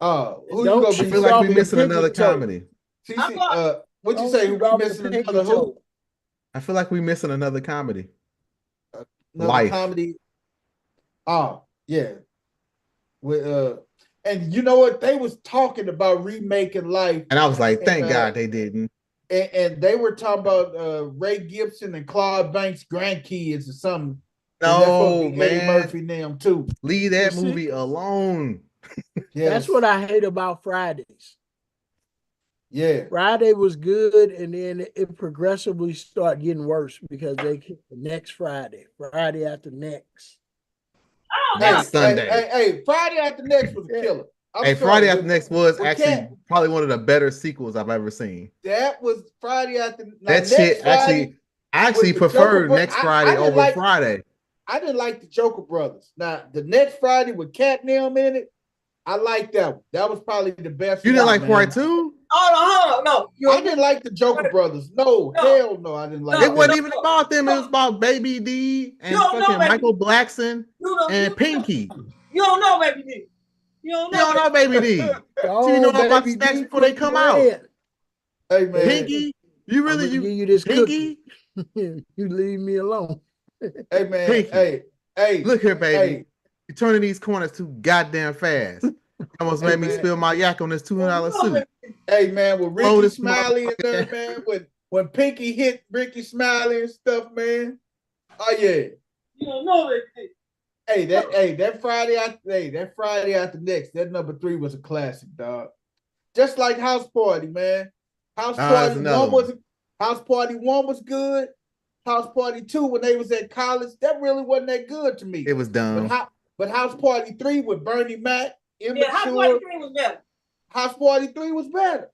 Oh, who Don't you I gonna be? feel like Off we the missing pinky another toe. comedy. CC, I'm going- what you Don't say? shoot We off the missing pinky another toe. who? I feel like we missing another comedy. Another Life. comedy. Oh, yeah. With and you know what? They was talking about remaking Life, And I was like, thank And, God they didn't. and they were talking about Ray Gibson and Claude Banks' grandkids or something. And that's No, supposed to be Eddie man. Murphy and them too. Leave that You see? movie alone. Yes. That's what I hate about Fridays. Yeah. Friday was good, and then it progressively started getting worse because they keep the next Friday after next. Oh Hey, no. Next Sunday. Hey, Friday After Next was a Yeah. killer. I'm Hey, sorry, Friday but After Next was we actually can't- probably one of the better sequels I've ever seen. That was Friday After. Now, That next shit Friday, I actually with the prefer Joker, next I Friday didn't over like- Friday. I didn't like the Joker Brothers. Now the next Friday with Cat and them in it, I liked that one. That was probably the best. You didn't one, like man. part 2? Hold on. No. I didn't like the Joker Brothers. No, No. hell no, I didn't like No, It wasn't that. even about them. It was about Baby D and You don't know, fucking baby. Michael Blackson You don't, and you, Pinky. You don't know, baby D. You don't You know. don't know Baby D. Oh, you know about baby, snacks D, before they quit come out. playing. Hey man, Pinky? You I'm really gonna give you you this Pinky? cookie. You leave me alone. hey man, Pinky. hey, Look here, baby. hey, You're turning these corners too goddamn fast. You almost Hey, made me man. spill my yak on this $200 suit. hey man, with Oh, Ricky this Smiley in there, motherfucker. man, when Pinky hit Ricky Smiley and stuff, man. Oh yeah. You don't know, baby D. that Friday after next, that number 3 was a classic, dog. Just like House Party, man. House that's Party another 1 House Party 1 was good. House Party 2, when they was at college, that really wasn't that good to me. It was dumb. But House Party 3 with Bernie Mac, Yeah, House Party 3 was better. House Party 3 was better.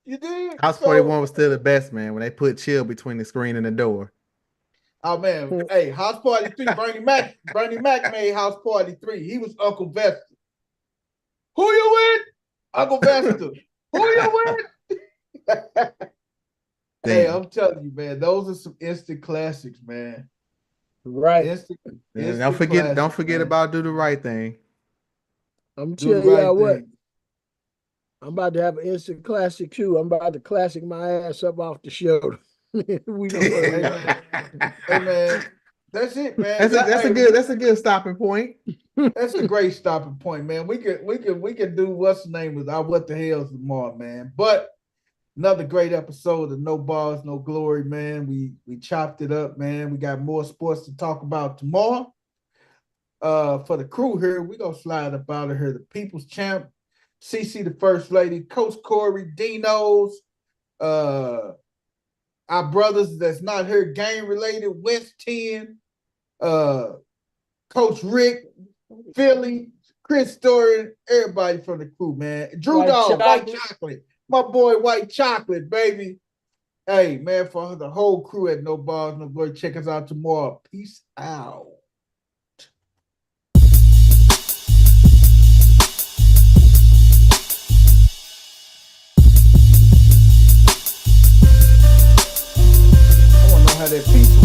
You did? House Party 1 was still the best, man, when they put Chill between the screen and the door. Oh man, hey, House Party 3, Bernie Mac made House Party 3. He was Uncle Vester. Who you with? Uncle Vester. Who you with? Hey, I'm telling you, man, those are some instant classics, man. Right. Instant Don't forget man. about Do the Right Thing. I'm Do the telling right y'all what. thing. I'm about to have an instant classic too. I'm about to classic my ass up off the show. We don't Hey, man, that's it, man. That's a good stopping point. That's a great stopping point, man. We can do what's the name with our what the hell's tomorrow, man. But another great episode of No Balls, No Glory, man. We chopped it up, man. We got more sports to talk about tomorrow. For the crew here, we gonna slide up out of here. The People's Champ, CC the First Lady, Coach Corey, Dino's, our brothers that's not here, game related, West 10, Coach Rick, Philly, Chris Story, everybody from the crew, man. Drew Dog, White Chocolate. My boy White Chocolate, baby. Hey, man, for the whole crew at No Balls, No Glory, check us out tomorrow. Peace out. I want to know how that pizza